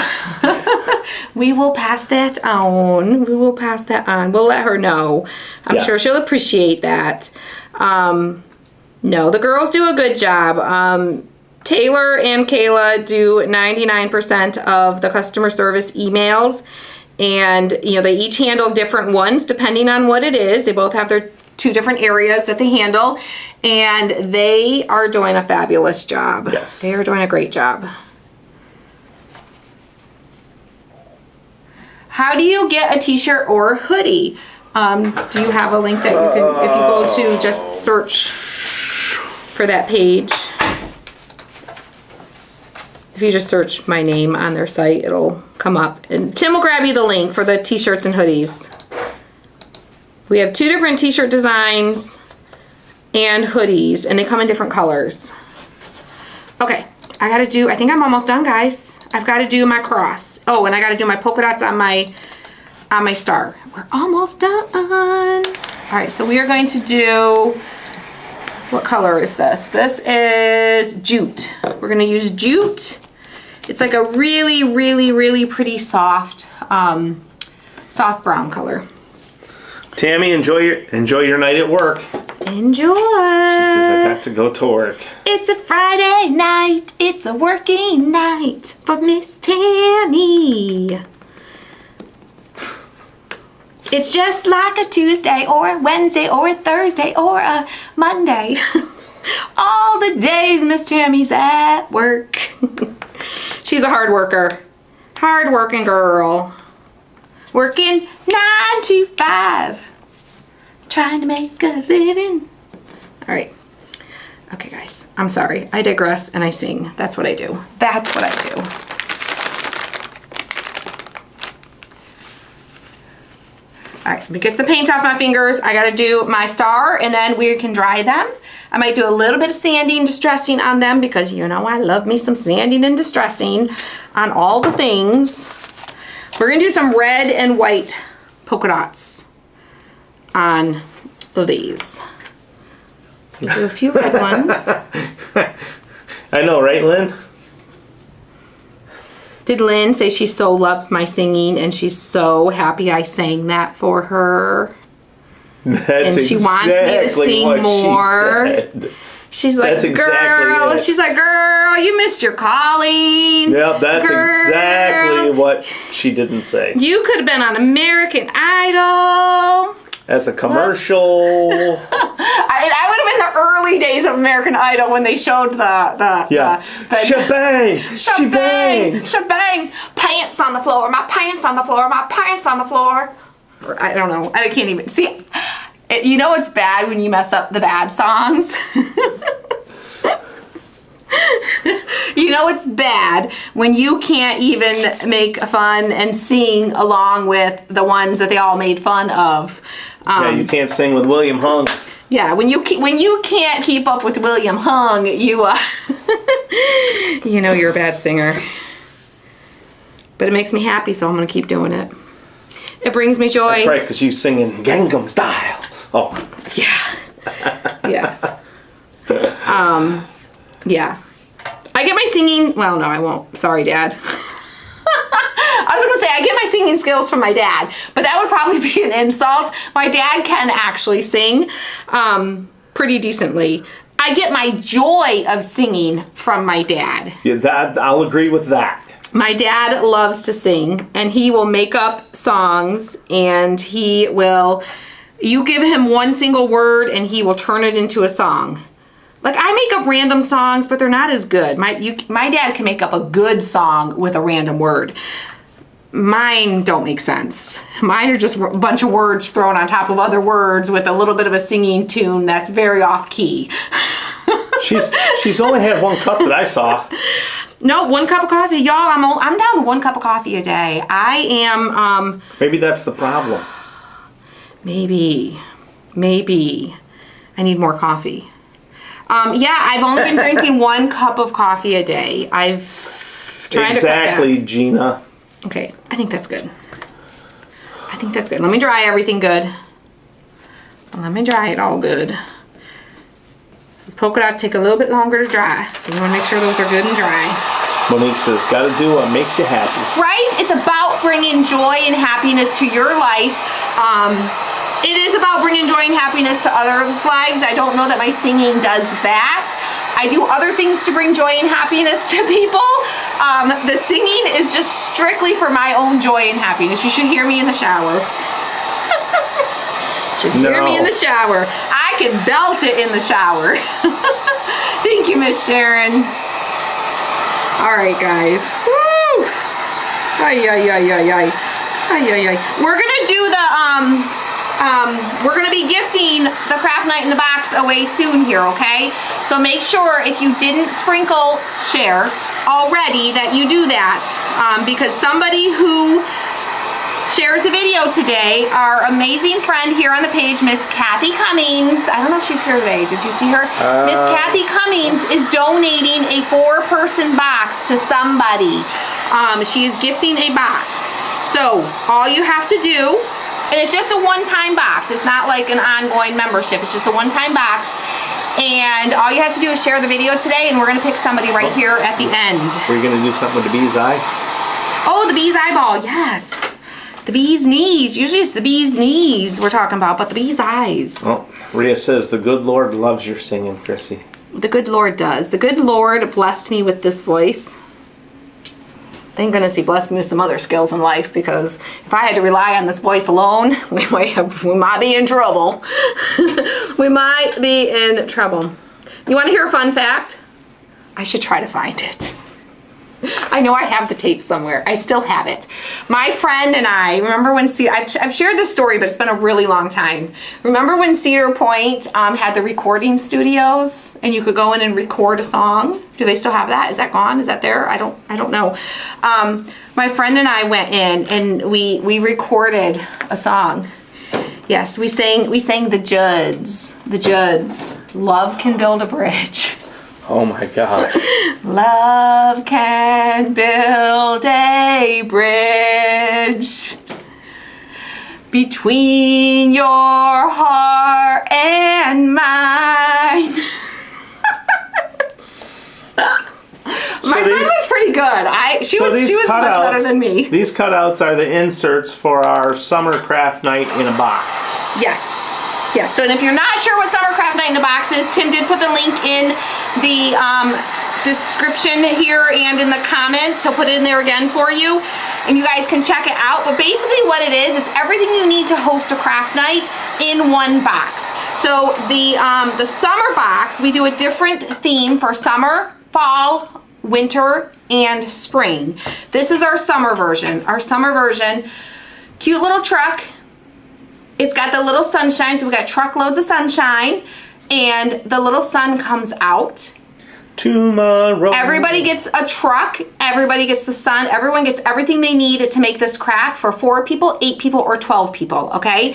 we will pass that on. We will pass that on. We'll let her know. I'm sure she'll appreciate that. No, the girls do a good job. Taylor and Kayla do 99% of the customer service emails, and they each handle different ones depending on what it is. They both have their 2 different areas that they handle, and they are doing a fabulous job. Yes. They are doing a great job. How do you get a t-shirt or hoodie? Do you have a link that you can, if you go to just search for that page, if you just search my name on their site, it'll come up. And Tim will grab you the link for the t-shirts and hoodies. We have 2 different t-shirt designs and hoodies, and they come in different colors. Okay, I think I'm almost done, guys. I've got to do my cross. Oh, and I got to do my polka dots on my star. We're almost done. All right, so we are going to do, what color is this? This is jute. We're gonna use jute. It's like a really, really, really pretty soft, soft brown color. Tammy, enjoy your night at work. Enjoy. She says I got to go to work. It's a Friday night. It's a working night for Miss Tammy. It's just like a Tuesday or a Wednesday or a Thursday or a Monday. All the days Miss Tammy's at work. She's a hard worker. Hard working girl. Working 9 to 5. Trying to make a living. All right. Okay, guys. I'm sorry. I digress and I sing. That's what I do. That's what I do. All right, we get the paint off my fingers. I gotta do my star and then we can dry them. I might do a little bit of sanding, distressing on them because you know I love me some sanding and distressing on all the things. We're gonna do some red and white polka dots on these. So we'll do a few red ones. I know, right, Lynn? Did Lynn say she so loves my singing and she's so happy I sang that for her? That's and she wants me to sing more. She's like, that's girl, exactly she's like, girl, you missed your calling. Yep, that's girl. exactly what she didn't say. You could have been on American Idol. As a commercial. I would have been the early days of American Idol when they showed the shebang, shebang, shebang, pants on the floor, my pants on the floor, my pants on the floor. I don't know. I can't even see. You know it's bad when you mess up the bad songs. You know it's bad when you can't even make fun and sing along with the ones that they all made fun of. Yeah, you can't sing with William Hung. Yeah, when you can't keep up with William Hung, you you know you're a bad singer. But it makes me happy, so I'm gonna keep doing it. It brings me joy. That's right, because you sing in Gangnam Style. Oh. Yeah. Yeah. Yeah. I get my singing, well, no, I won't. Sorry, Dad. I was gonna say, I get my singing skills from my dad, but that would probably be an insult. My dad can actually sing pretty decently. I get my joy of singing from my dad. Yeah, I'll agree with that. My dad loves to sing, and he will make up songs, and he will, you give him one single word, and he will turn it into a song. Like, I make up random songs, but they're not as good. My dad can make up a good song with a random word. Mine don't make sense. Mine are just a bunch of words thrown on top of other words with a little bit of a singing tune that's very off key. She's only had one cup that I saw. No, 1 cup of coffee. Y'all, I'm down to 1 cup of coffee a day. I am, Maybe that's the problem. Maybe. I need more coffee. Yeah, I've only been drinking 1 cup of coffee a day. I've tried to cut back. Gina. Okay, I think that's good. Let me dry everything good. Let me dry it all good. These polka dots take a little bit longer to dry, so you want to make sure those are good and dry. Monique says, gotta do what makes you happy. Right? It's about bringing joy and happiness to your life. It is about bringing joy and happiness to others' lives. I don't know that my singing does that. I do other things to bring joy and happiness to people. The singing is just strictly for my own joy and happiness. You should hear me in the shower. Hear me in the shower. I can belt it in the shower. Thank you, Miss Sharon. All right, guys. Woo! Ay, ay, ay, ay, ay. Ay, ay, ay. We're gonna do the we're gonna be gifting the Craft Night in the Box away soon here, okay? So make sure if you didn't sprinkle share already that you do that, because somebody who shares the video today, our amazing friend here on the page, Miss Kathy Cummings. I don't know if she's here today. Did you see her? Miss Kathy Cummings is donating a 4-person box to somebody. She is gifting a box. So all you have to do, and it's just a one-time box. It's not like an ongoing membership. It's just a one-time box. And all you have to do is share the video today, and we're gonna pick somebody right here at the end. Were you gonna do something with the bee's eye? Oh, the bee's eyeball, yes. The bee's knees. Usually it's the bee's knees we're talking about, but the bee's eyes. Oh, Rhea says the good Lord loves your singing, Chrissy. The good Lord does. The good Lord blessed me with this voice. Thank goodness he blessed me with some other skills in life, because if I had to rely on this voice alone, we might be in trouble. We might be in trouble. You want to hear a fun fact? I should try to find it. I know I have the tape somewhere. I still have it. My friend and I, remember when I've shared this story, but it's been a really long time. Remember when Cedar Point had the recording studios and you could go in and record a song? Do they still have that? Is that gone? Is that there? I don't know. My friend and I went in and we recorded a song. Yes, we sang the Judds. The Judds. Love Can Build a Bridge. Oh my gosh. Love can build a bridge between your heart and mine. My friend was pretty good. She was much better than me. These cutouts are the inserts for our summer craft night in a box. Yes. Yes, so and if you're not sure what Summer Craft Night in a Box is, Tim did put the link in the description here and in the comments. He'll put it in there again for you, and you guys can check it out. But basically what it is, it's everything you need to host a craft night in one box. So the summer box, we do a different theme for summer, fall, winter, and spring. This is our summer version. Our summer version, cute little truck. It's got the little sunshine, so we got truckloads of sunshine, and the little sun comes out. Tomorrow. Everybody gets a truck, everybody gets the sun, everyone gets everything they need to make this craft for 4 people, 8 people, or 12 people, okay?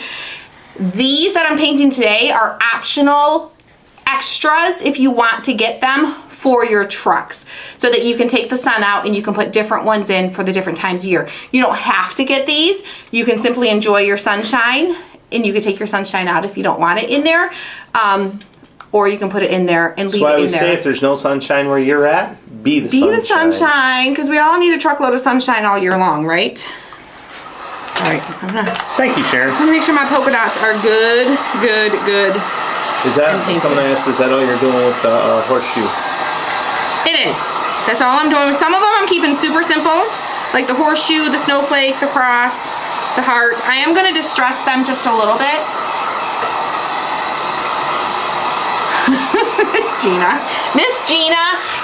These that I'm painting today are optional extras if you want to get them for your trucks, so that you can take the sun out and you can put different ones in for the different times of year. You don't have to get these. You can simply enjoy your sunshine, and you can take your sunshine out if you don't want it in there, or you can put it in there and leave it in there. That's why we say if there's no sunshine where you're at, be the sunshine. Be the sunshine, because we all need a truckload of sunshine all year long, right? All right. Thank you, Sharon. I'm gonna make sure my polka dots are good. Is that, someone asked, is that all you're doing with the horseshoe? It is. That's all I'm doing. Some of them I'm keeping super simple, like the horseshoe, the snowflake, the cross, the heart. I am going to distress them just a little bit.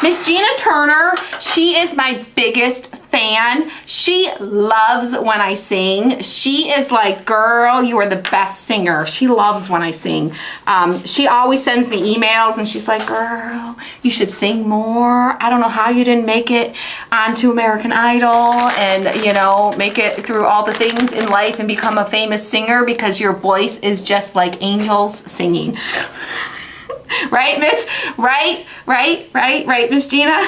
Miss Gina Turner, she is my biggest fan. She loves when I sing. She is like, girl, you are the best singer. She loves when I sing. She always sends me emails and she's like, girl, you should sing more. I don't know how you didn't make it onto American Idol and, you know, make it through all the things in life and become a famous singer, because your voice is just like angels singing. Right, Miss? Right, Miss Gina?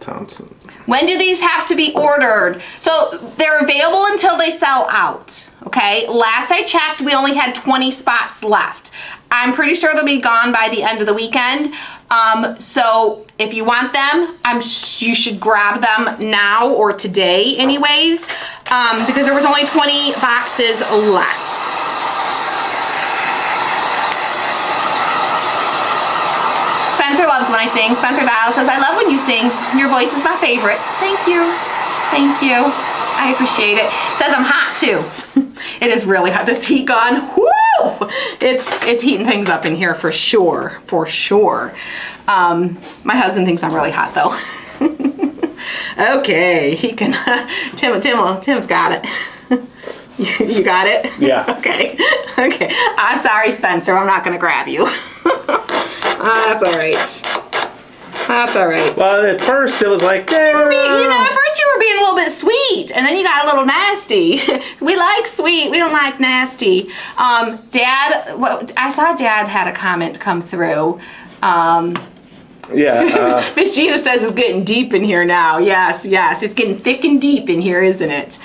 Thompson. When do these have to be ordered? So they're available until they sell out, okay? Last I checked, we only had 20 spots left. I'm pretty sure they'll be gone by the end of the weekend. So if you want them, you should grab them now or today anyways, because there was only 20 boxes left. Spencer loves when I sing. Spencer Dial says, I love when you sing. Your voice is my favorite. Thank you. Thank you. I appreciate it. Says I'm hot too. It is really hot. This heat gone. Woo! It's heating things up in here for sure. For sure. My husband thinks I'm really hot though. Okay, he can. Tim's got it. You got it? Yeah. Okay. I'm sorry, Spencer. I'm not gonna grab you. That's all right. Well, at first it was like, at first you were being a little bit sweet, and then you got a little nasty. We like sweet. We don't like nasty. Dad, I saw Dad had a comment come through. Yeah. Miss Gina says it's getting deep in here now. Yes, it's getting thick and deep in here, isn't it?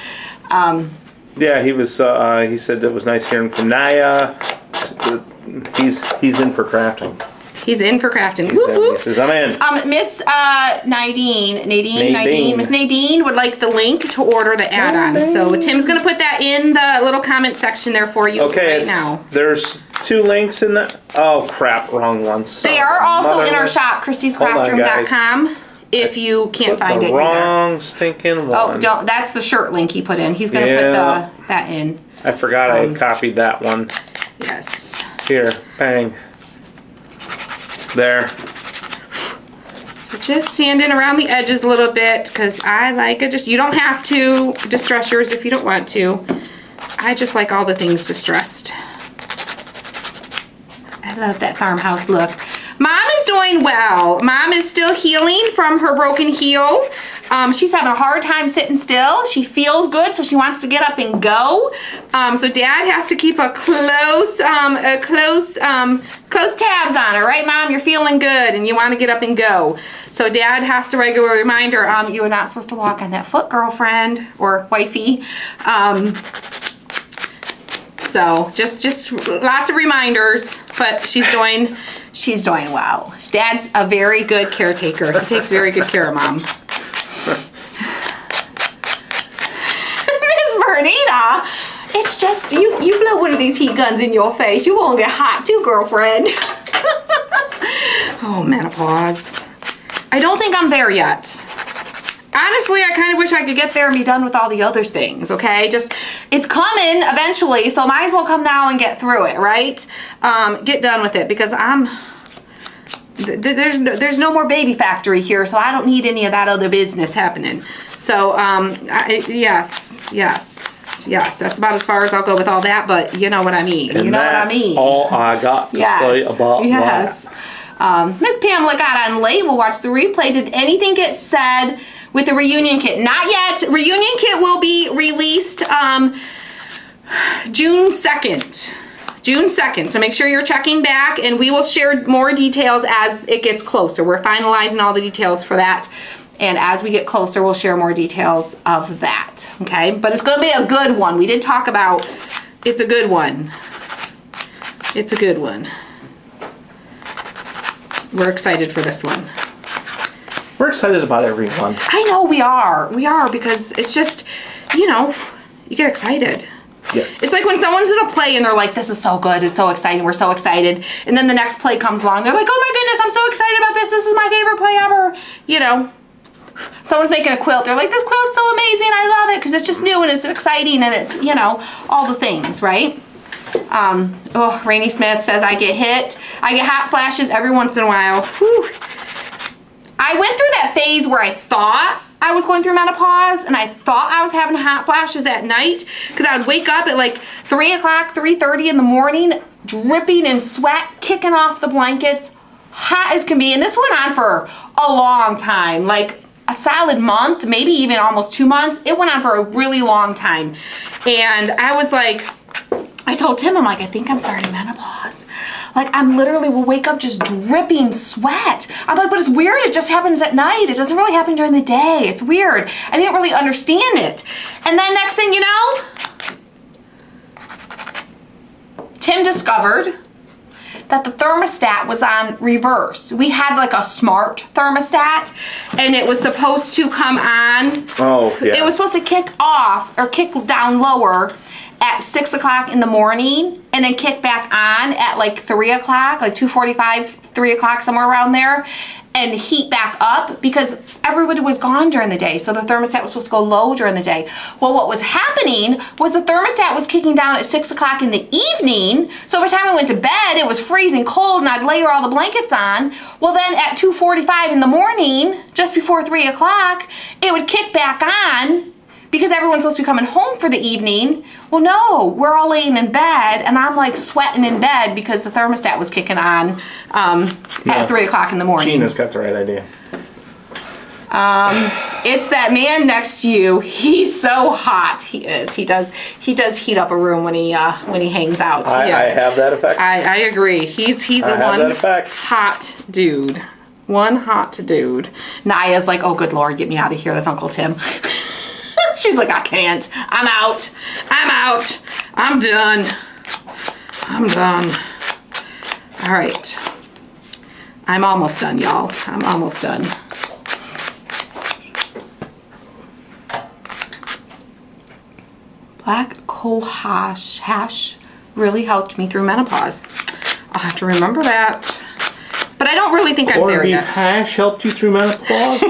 Yeah, he was. He said it was nice hearing from Naya. He's in for crafting. He's in for crafting. Whoop, whoop. He says, I'm in. Miss Nadine, Miss Nadine would like the link to order the add-on. So Tim's gonna put that in the little comment section there for you right now. There's 2 links in the. Oh crap! Wrong one. They are also in our shop, Christy'sCraftRoom.com. If you can't find it, wrong stinking one. Oh, don't. That's the shirt link he put in. He's gonna put that in. I forgot I had copied that one. Yes. Here, bang. There. So just sanding around the edges a little bit because I like it. You don't have to distress yours if you don't want to. I just like all the things distressed. I love that farmhouse look. Mom is doing well. Mom is still healing from her broken heel. She's having a hard time sitting still. She feels good, so she wants to get up and go. So Dad has to keep a close tabs on her, right, Mom? You're feeling good, and you want to get up and go. So Dad has to regularly remind her, you are not supposed to walk on that foot, girlfriend or wifey. So just lots of reminders, but she's doing well. Dad's a very good caretaker. He takes very good care of Mom. Miss Bernina, it's just you blow one of these heat guns in your face, you won't get hot too, girlfriend. Oh, menopause. I don't think I'm there yet. Honestly, I kind of wish I could get there and be done with all the other things, okay? It's coming eventually, so might as well come now and get through it, right? Get done with it, because there's no more baby factory here, so I don't need any of that other business happening. So, yes, that's about as far as I'll go with all that, but you know what I mean. And you know what I mean. All I got to say about that. Miss Pamela got on late. We'll watch the replay. Did anything get said with the reunion kit? Not yet. Reunion kit will be released June 2nd. June 2nd. So make sure you're checking back, and we will share more details as it gets closer. We're finalizing all the details for that. And as we get closer, we'll share more details of that. Okay? But it's going to be a good one. We did talk about it's a good one. It's a good one. We're excited for this one. We're excited about everyone. I know we are. We are, because it's just, you get excited. Yes. It's like when someone's in a play and they're like, this is so good, it's so exciting, we're so excited. And then the next play comes along, they're like, oh my goodness, I'm so excited about this. This is my favorite play ever. Someone's making a quilt. They're like, this quilt's so amazing. I love it because it's just new and it's exciting and it's, all the things, right? Rainey Smith says, I get hot flashes every once in a while. Whew. I went through that phase where I thought I was going through menopause and I thought I was having hot flashes at night because I would wake up at like 3 o'clock, 3:30 in the morning, dripping in sweat, kicking off the blankets, hot as can be. And this went on for a long time, like a solid month, maybe even almost 2 months. It went on for a really long time. And I was like, I told Tim, I'm like, I think I'm starting menopause. Like, I'm literally will wake up just dripping sweat. I'm like, but it's weird. It just happens at night. It doesn't really happen during the day. It's weird. I didn't really understand it. And then next thing you know, Tim discovered that the thermostat was on reverse. We had like a smart thermostat and it was supposed to come on. Oh, yeah. It was supposed to kick off or kick down lower at 6 o'clock in the morning and then kick back on at like 3 o'clock, like 2:45, 3 o'clock, somewhere around there, and heat back up because everybody was gone during the day. So the thermostat was supposed to go low during the day. Well, what was happening was the thermostat was kicking down at 6 o'clock in the evening. So by the time I went to bed, it was freezing cold and I'd layer all the blankets on. Well, then at 2:45 in the morning, just before 3 o'clock, it would kick back on because everyone's supposed to be coming home for the evening. Well, no, we're all laying in bed and I'm like sweating in bed because the thermostat was kicking on at 3 o'clock in the morning. Gina's got the right idea. It's that man next to you. He's so hot. He is. He does heat up a room when he hangs out. I have that effect. I agree. He's a one hot dude. One hot dude. Naya's like, oh good Lord, get me out of here. That's Uncle Tim. She's like, I can't. I'm out. I'm done. All right. I'm almost done, y'all. I'm almost done. Black cohosh really helped me through menopause. I'll have to remember that. But I don't really think I'm there yet. Corned beef hash helped you through menopause?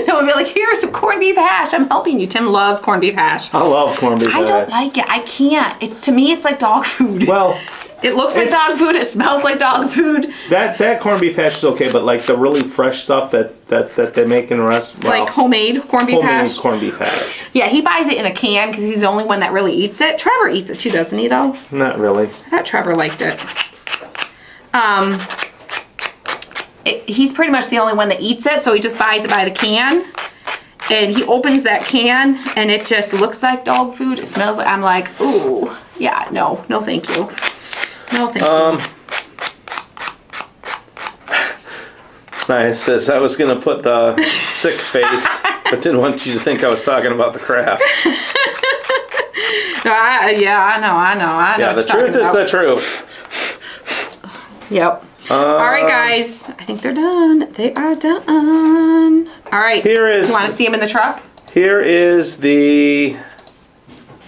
No, I'd be like, here's some corned beef hash. I'm helping you. Tim loves corned beef hash. I love corned beef hash. I don't like it. I can't. To me, it's like dog food. Well, it looks like dog food. It smells like dog food. That corned beef hash is okay, but like the really fresh stuff that they make in the rest, like homemade corned beef hash. Homemade corned beef hash. Yeah, he buys it in a can because he's the only one that really eats it. Trevor eats it too, doesn't he? Though. Not really. I thought Trevor liked it. He's pretty much the only one that eats it, so he just buys it by the can. And he opens that can, and it just looks like dog food. It smells like, I'm like, ooh, yeah, no thank you. No thank you. Nice says, I was going to put the sick face, but didn't want you to think I was talking about the craft. I know. Yeah, the truth is the truth. Yep. All right, guys. I think they're done. They are done. All right. You want to see them in the truck? Here is the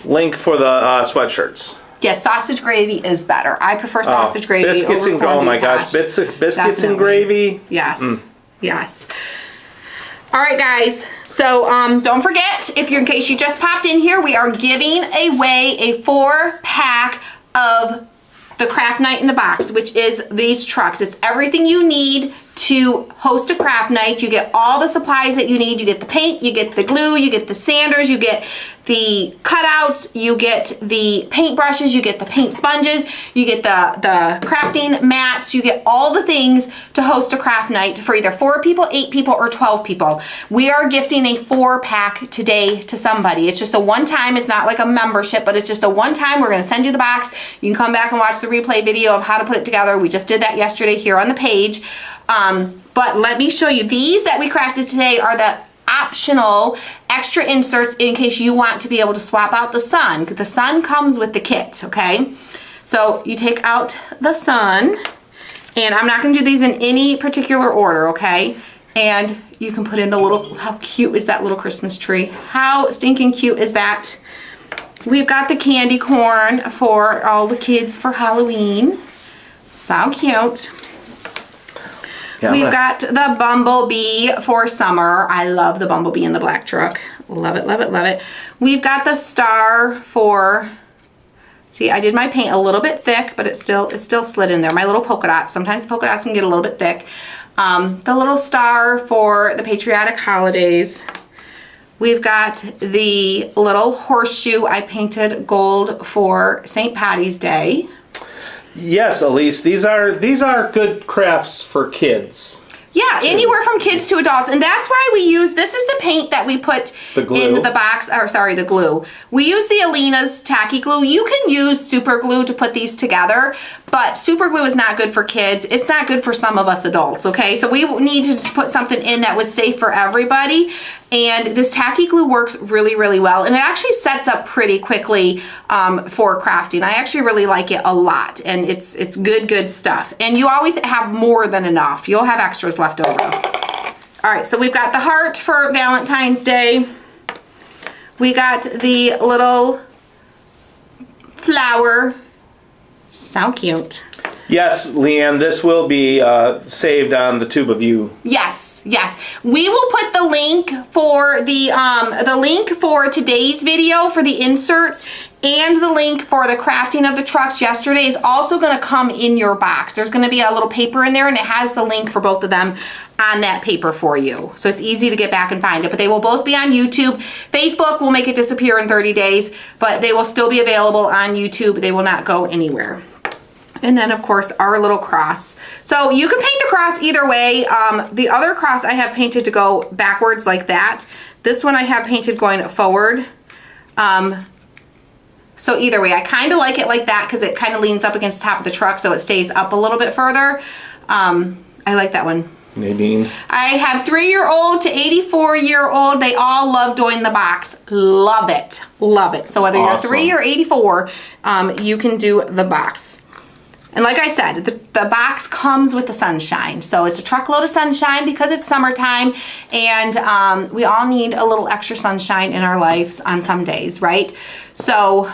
link for the sweatshirts. Yes, sausage gravy is better. I prefer sausage gravy biscuits over and corned oh my beef gosh, hash. biscuits Definitely. and gravy. Yes. Yes. All right, guys. So don't forget, in case you just popped in here, we are giving away a 4-pack of the Craft Night in a Box, which is these trucks. It's everything you need to host a craft night. You get all the supplies that you need. You get the paint, you get the glue, you get the sanders, you get the cutouts, you get the paint brushes, you get the paint sponges, you get the crafting mats, you get all the things to host a craft night for either 4 people, 8 people, or 12 people. We are gifting a 4-pack today to somebody. It's just a one-time, it's not like a membership, but it's just a one-time. We're gonna send you the box. You can come back and watch the replay video of how to put it together. We just did that yesterday here on the page. But let me show you. These that we crafted today are the optional extra inserts in case you want to be able to swap out the sun. The sun comes with the kit, okay? So you take out the sun, and I'm not gonna do these in any particular order, okay? And you can put in the little, how cute is that little Christmas tree? How stinking cute is that? We've got the candy corn for all the kids for Halloween. So cute. Yeah, we've got the bumblebee for summer. I love the bumblebee in the black truck. Love it, love it, love it. We've got the star for, see, I did my paint a little bit thick, but it's still slid in there. My little polka dot. Sometimes polka dots can get a little bit thick. The little star for the patriotic holidays. We've got the little horseshoe I painted gold for St. Patty's Day. Yes, Elise, these are good crafts for kids. Yeah, anywhere from kids to adults. And that's why we use, this is the paint that we put in the box, or sorry, the glue. We use the Aleena's tacky glue. You can use super glue to put these together, but super glue is not good for kids. It's not good for some of us adults, okay? So we needed to put something in that was safe for everybody. And this tacky glue works really, really well. And it actually sets up pretty quickly for crafting. I actually really like it a lot. And it's good stuff. And you always have more than enough. You'll have extras left over. All right, so we've got the heart for Valentine's Day. We got the little flower. So cute. Yes, Leanne, this will be saved on the Tube of You. Yes, yes. We will put the link for the link for today's video for the inserts, and the link for the crafting of the trucks yesterday is also going to come in your box. There's going to be a little paper in there, and it has the link for both of them on that paper for you. So it's easy to get back and find it, but they will both be on YouTube. Facebook will make it disappear in 30 days, but they will still be available on YouTube. They will not go anywhere. And then of course our little cross. So you can paint the cross either way. The other cross I have painted to go backwards like that. This one I have painted going forward. So either way, I kind of like it like that because it kind of leans up against the top of the truck so it stays up a little bit further. I like that one. Nadine. I have 3-year-old to 84-year-old. They all love doing the box. Love it. Love it. So whether awesome. you're 3 or 84, you can do the box. And like I said, the box comes with the sunshine. So it's a truckload of sunshine because it's summertime and we all need a little extra sunshine in our lives on some days, right? So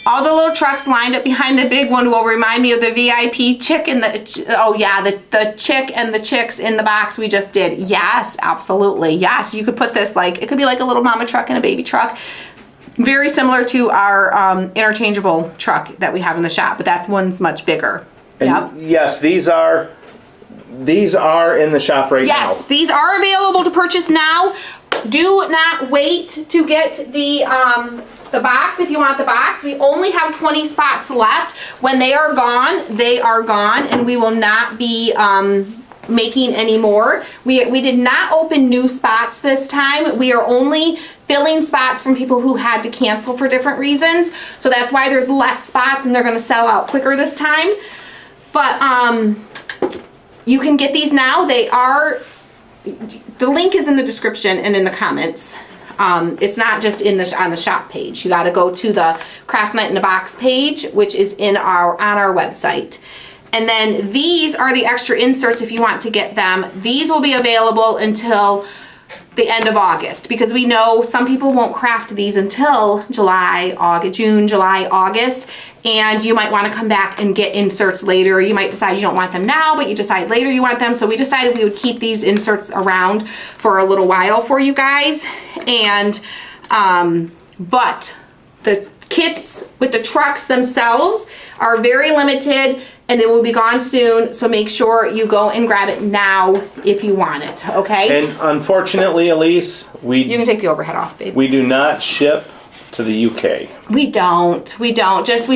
all the little trucks lined up behind the big one will remind me of the VIP chick and the chick and the chicks in the box we just did. Yes, absolutely. Yes, you could put this like, it could be like a little mama truck and a baby truck. Very similar to our interchangeable truck that we have in the shop, but that's one's much bigger. Yep. Yes, these are in the shop right now. Yes, these are available to purchase now. Do not wait to get the box if you want the box. We only have 20 spots left. When they are gone, and we will not be making any more. We did not open new spots this time. We are only filling spots from people who had to cancel for different reasons. So that's why there's less spots and they're gonna sell out quicker this time. But you can get these now. The link is in the description and in the comments. It's not just on the shop page. You gotta go to the Craft Night in a Box page, which is on our website. And then these are the extra inserts if you want to get them. These will be available until the end of August because we know some people won't craft these until June, July, August, and you might want to come back and get inserts later. You might decide you don't want them now, but you decide later you want them. So we decided we would keep these inserts around for a little while for you guys. And but the kits with the trucks themselves are very limited and they will be gone soon, so make sure you go and grab it now if you want it, okay? And unfortunately, Elise, you can take the overhead off, babe. we do not ship to the UK. We don't. We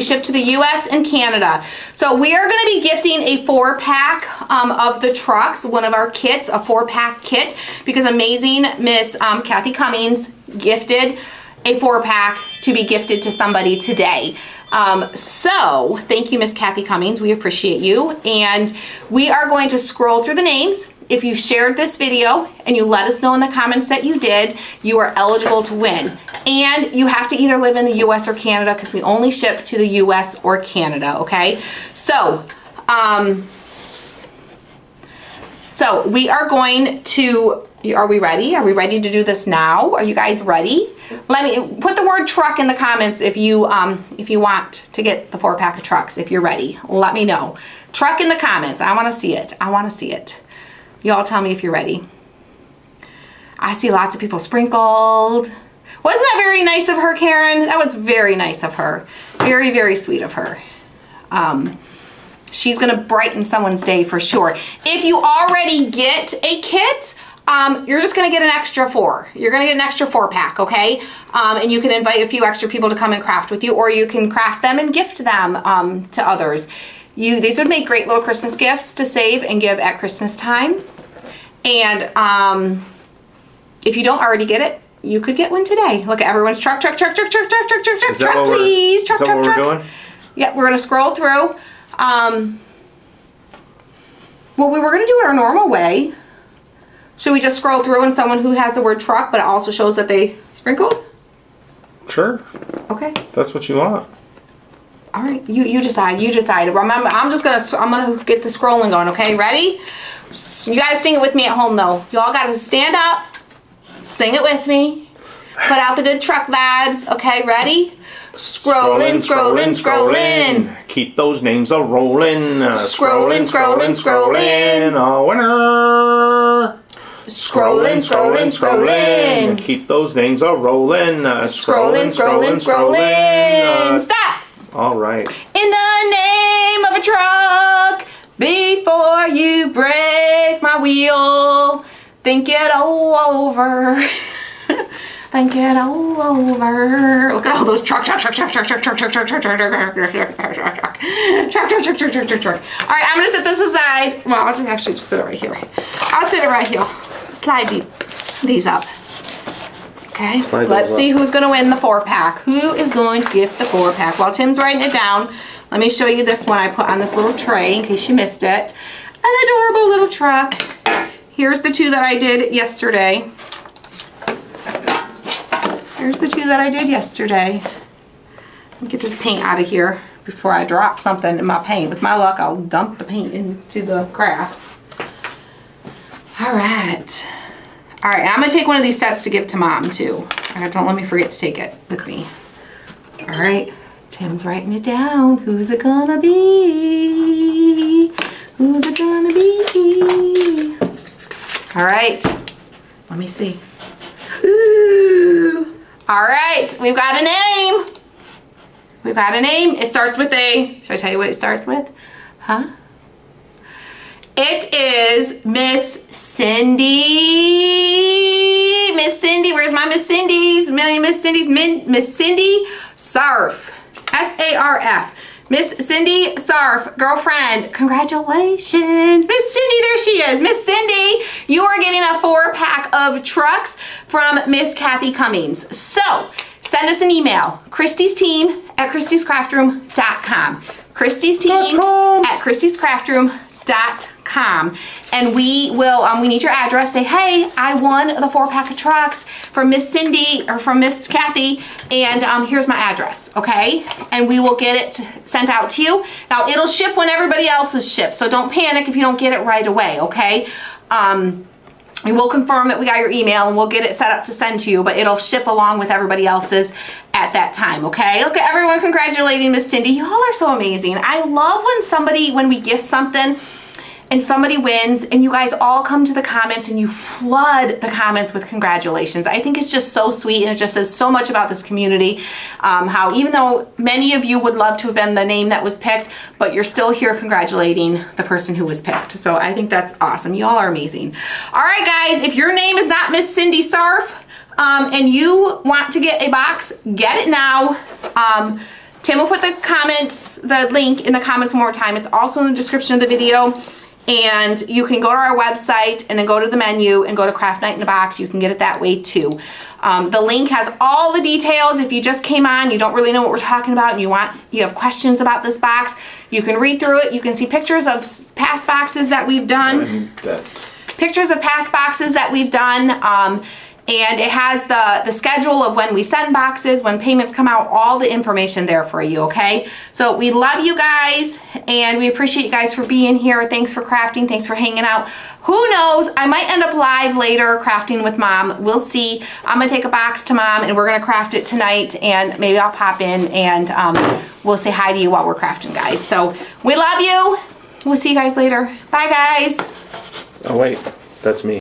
ship to the US and Canada. So we are going to be gifting a 4-pack of the trucks, one of our kits, a 4-pack kit, because amazing Miss Kathy Cummings gifted a 4-pack to be gifted to somebody today. So thank you, Miss Kathy Cummings. We appreciate you. And we are going to scroll through the names. If you shared this video and you let us know in the comments that you did, you are eligible to win. And you have to either live in the US or Canada because we only ship to the US or Canada, okay? So we are going to, are we ready? Are we ready to do this now? Are you guys ready? Let me put the word truck in the comments if you want to get the 4-pack of trucks, if you're ready. Let me know. Truck in the comments. I want to see it. I want to see it. Y'all tell me if you're ready. I see lots of people sprinkled. Wasn't that very nice of her, Karen? That was very nice of her. Very, very sweet of her. She's gonna brighten someone's day for sure. If you already get a kit, you're just gonna get an extra 4. You're gonna get an extra 4-pack, okay? And you can invite a few extra people to come and craft with you, or you can craft them and gift them to others. These would make great little Christmas gifts to save and give at Christmas time. And if you don't already get it, you could get one today. Look at everyone's truck, please, truck, Is that what we're doing? Yeah, we're gonna scroll through. Well, we were gonna do it our normal way. Should we just scroll through and someone who has the word truck, but it also shows that they sprinkled? Sure. Okay. That's what you want. All right, you decide. Remember, I'm gonna get the scrolling going. Okay, ready? You guys sing it with me at home though. Y'all gotta stand up, sing it with me. Put out the good truck vibes. Okay, ready? Scrolling. Keep those names a rolling. Scrolling. A winner. Scrolling. Keep those names a rolling. Scrolling. Stop. All right. In the name of a truck, before you break my wheel, think it all over. think it all over. Look at all those truck. All right, I'm gonna set this aside. Well, I'll actually just sit it right here. I'll sit it right here. Slide these up. Okay, let's see who's gonna win the 4-pack. Who is going to get the 4-pack? While Tim's writing it down, let me show you this one I put on this little tray in case you missed it. An adorable little truck. Here's the 2 that I did yesterday. Here's the 2 that I did yesterday. Let me get this paint out of here before I drop something in my paint. With my luck, I'll dump the paint into the crafts. All right. All right, I'm gonna take one of these sets to give to Mom too. Don't let me forget to take it with me. All right, Tim's writing it down. Who's it gonna be? Who's it gonna be? All right, let me see. Ooh. All right, we've got a name. We've got a name. It starts with a, should I tell you what it starts with? Huh? It is Miss Cindy. Miss Cindy, where's my Miss Cindy's? Miss Cindy Sarf. S-A-R-F. Miss Cindy Sarf, girlfriend, congratulations. Miss Cindy, there she is. Miss Cindy, you are getting a 4-pack of trucks from Miss Kathy Cummings. So, send us an email, christysteam@christyscraftroom.com. christystesteam@christyscraftroom.com, and we will we need your address. Say, hey, I won the 4-pack of trucks from Miss Cindy or from Miss Kathy, and here's my address, okay? And we will get it sent out to you. Now it'll ship when everybody else's ships, so don't panic if you don't get it right away, okay? We will confirm that we got your email and we'll get it set up to send to you, but it'll ship along with everybody else's at that time, okay? Look at everyone congratulating Miss Cindy. Y'all are so amazing. I love when we gift something and somebody wins and you guys all come to the comments and you flood the comments with congratulations. I think it's just so sweet, and it just says so much about this community. How even though many of you would love to have been the name that was picked, but you're still here congratulating the person who was picked. So I think that's awesome. Y'all are amazing. All right, guys, if your name is not Miss Cindy Sarf and you want to get a box, get it now. Tim will put the link in the comments one more time. It's also in the description of the video. And you can go to our website and then go to the menu and go to Craft Night in a Box. You can get it that way too. The link has all the details. If you just came on, you don't really know what we're talking about, and you have questions about this box, you can read through it. You can see pictures of past boxes that we've done. Pictures of past boxes that we've done. And it has the schedule of when we send boxes, when payments come out, all the information there for you, okay? So we love you guys, and we appreciate you guys for being here. Thanks for crafting. Thanks for hanging out. Who knows? I might end up live later crafting with Mom. We'll see. I'm going to take a box to Mom, and we're going to craft it tonight, and maybe I'll pop in, and we'll say hi to you while we're crafting, guys. So we love you. We'll see you guys later. Bye, guys. Oh, wait. That's me.